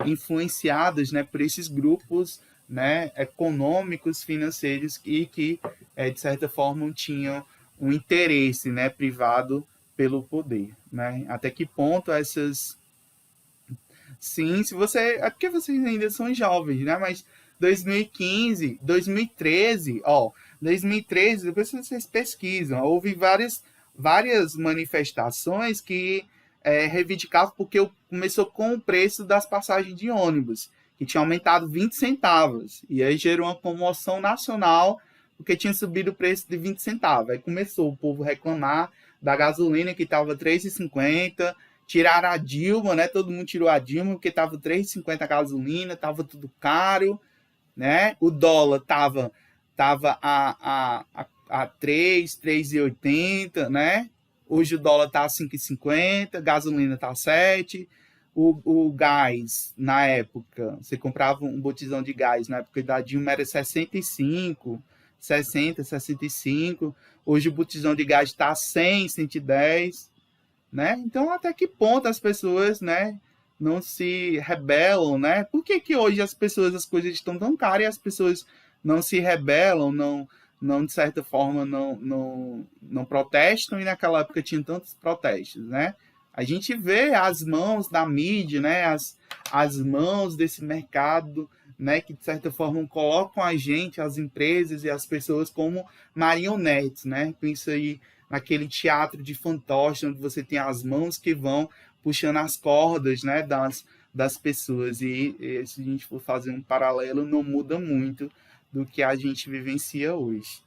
influenciadas, né, por esses grupos, né, econômicos, financeiros e que, de certa forma, tinham um interesse, né, privado pelo poder, né? Até que ponto essas... Sim, se você... É porque vocês ainda são jovens, né? Mas 2015, 2013, 2013, depois vocês pesquisam, houve várias manifestações que reivindicavam porque começou com o preço das passagens de ônibus, que tinha aumentado 20 centavos. E aí gerou uma comoção nacional, porque tinha subido o preço de 20 centavos. Aí começou o povo a reclamar da gasolina, que estava R$ 3,50, tiraram a Dilma, né? Todo mundo tirou a Dilma, porque estava R$ 3,50 a gasolina, estava tudo caro, né? O dólar estava a 3,80, né? Hoje o dólar está a 5,50, gasolina está a 7. O gás, na época, você comprava um botijão de gás, na época da Dilma era 65, 60, 65. Hoje o botijão de gás está a 100, 110, né? Então, até que ponto as pessoas, né, não se rebelam, né? Por que hoje as coisas estão tão caras e as pessoas não se rebelam, não de certa forma, não protestam, e naquela época tinha tantos protestos, né? A gente vê as mãos da mídia, né? As mãos desse mercado, né? Que, de certa forma, colocam a gente, as empresas e as pessoas como marionetes, né? Pensa aí naquele teatro de fantoche, onde você tem as mãos que vão puxando as cordas, né? Das pessoas. E se a gente for fazer um paralelo, não muda muito do que a gente vivencia hoje.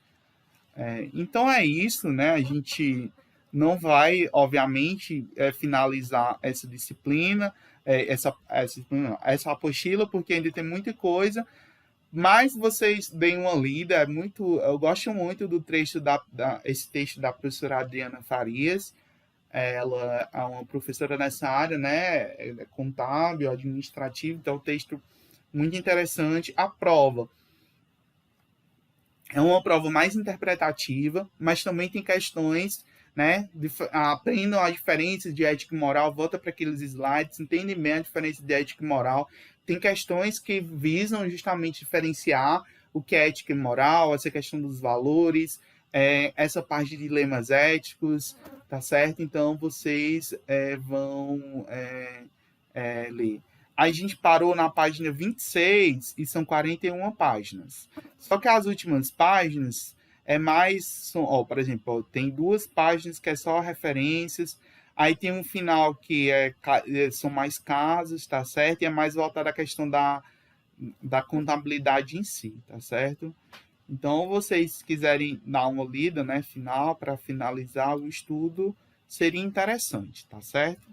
Então é isso, né? A gente não vai, obviamente, finalizar essa disciplina, essa apostila, porque ainda tem muita coisa, mas vocês deem uma lida, eu gosto muito do trecho esse texto da professora Adriana Farias,
ela é uma professora nessa área, né? Ela é contábil, administrativo, então é um texto muito interessante. A prova é uma prova mais interpretativa, mas também tem questões, né? Aprendam a diferença de ética e moral, volta para aqueles slides, entendem bem a diferença de ética e moral. Tem questões que visam justamente diferenciar o que é ética e moral, essa questão dos valores, essa parte de dilemas éticos, tá certo? Então, vocês vão ler. Aí a gente parou na página 26 e são 41 páginas. Só que as últimas páginas por exemplo, tem 2 páginas que é só referências, aí tem um final que são mais casos, tá certo? E é mais voltado à questão da contabilidade em si, tá certo? Então, vocês quiserem dar uma lida, né, final, para finalizar o estudo, seria interessante, tá certo?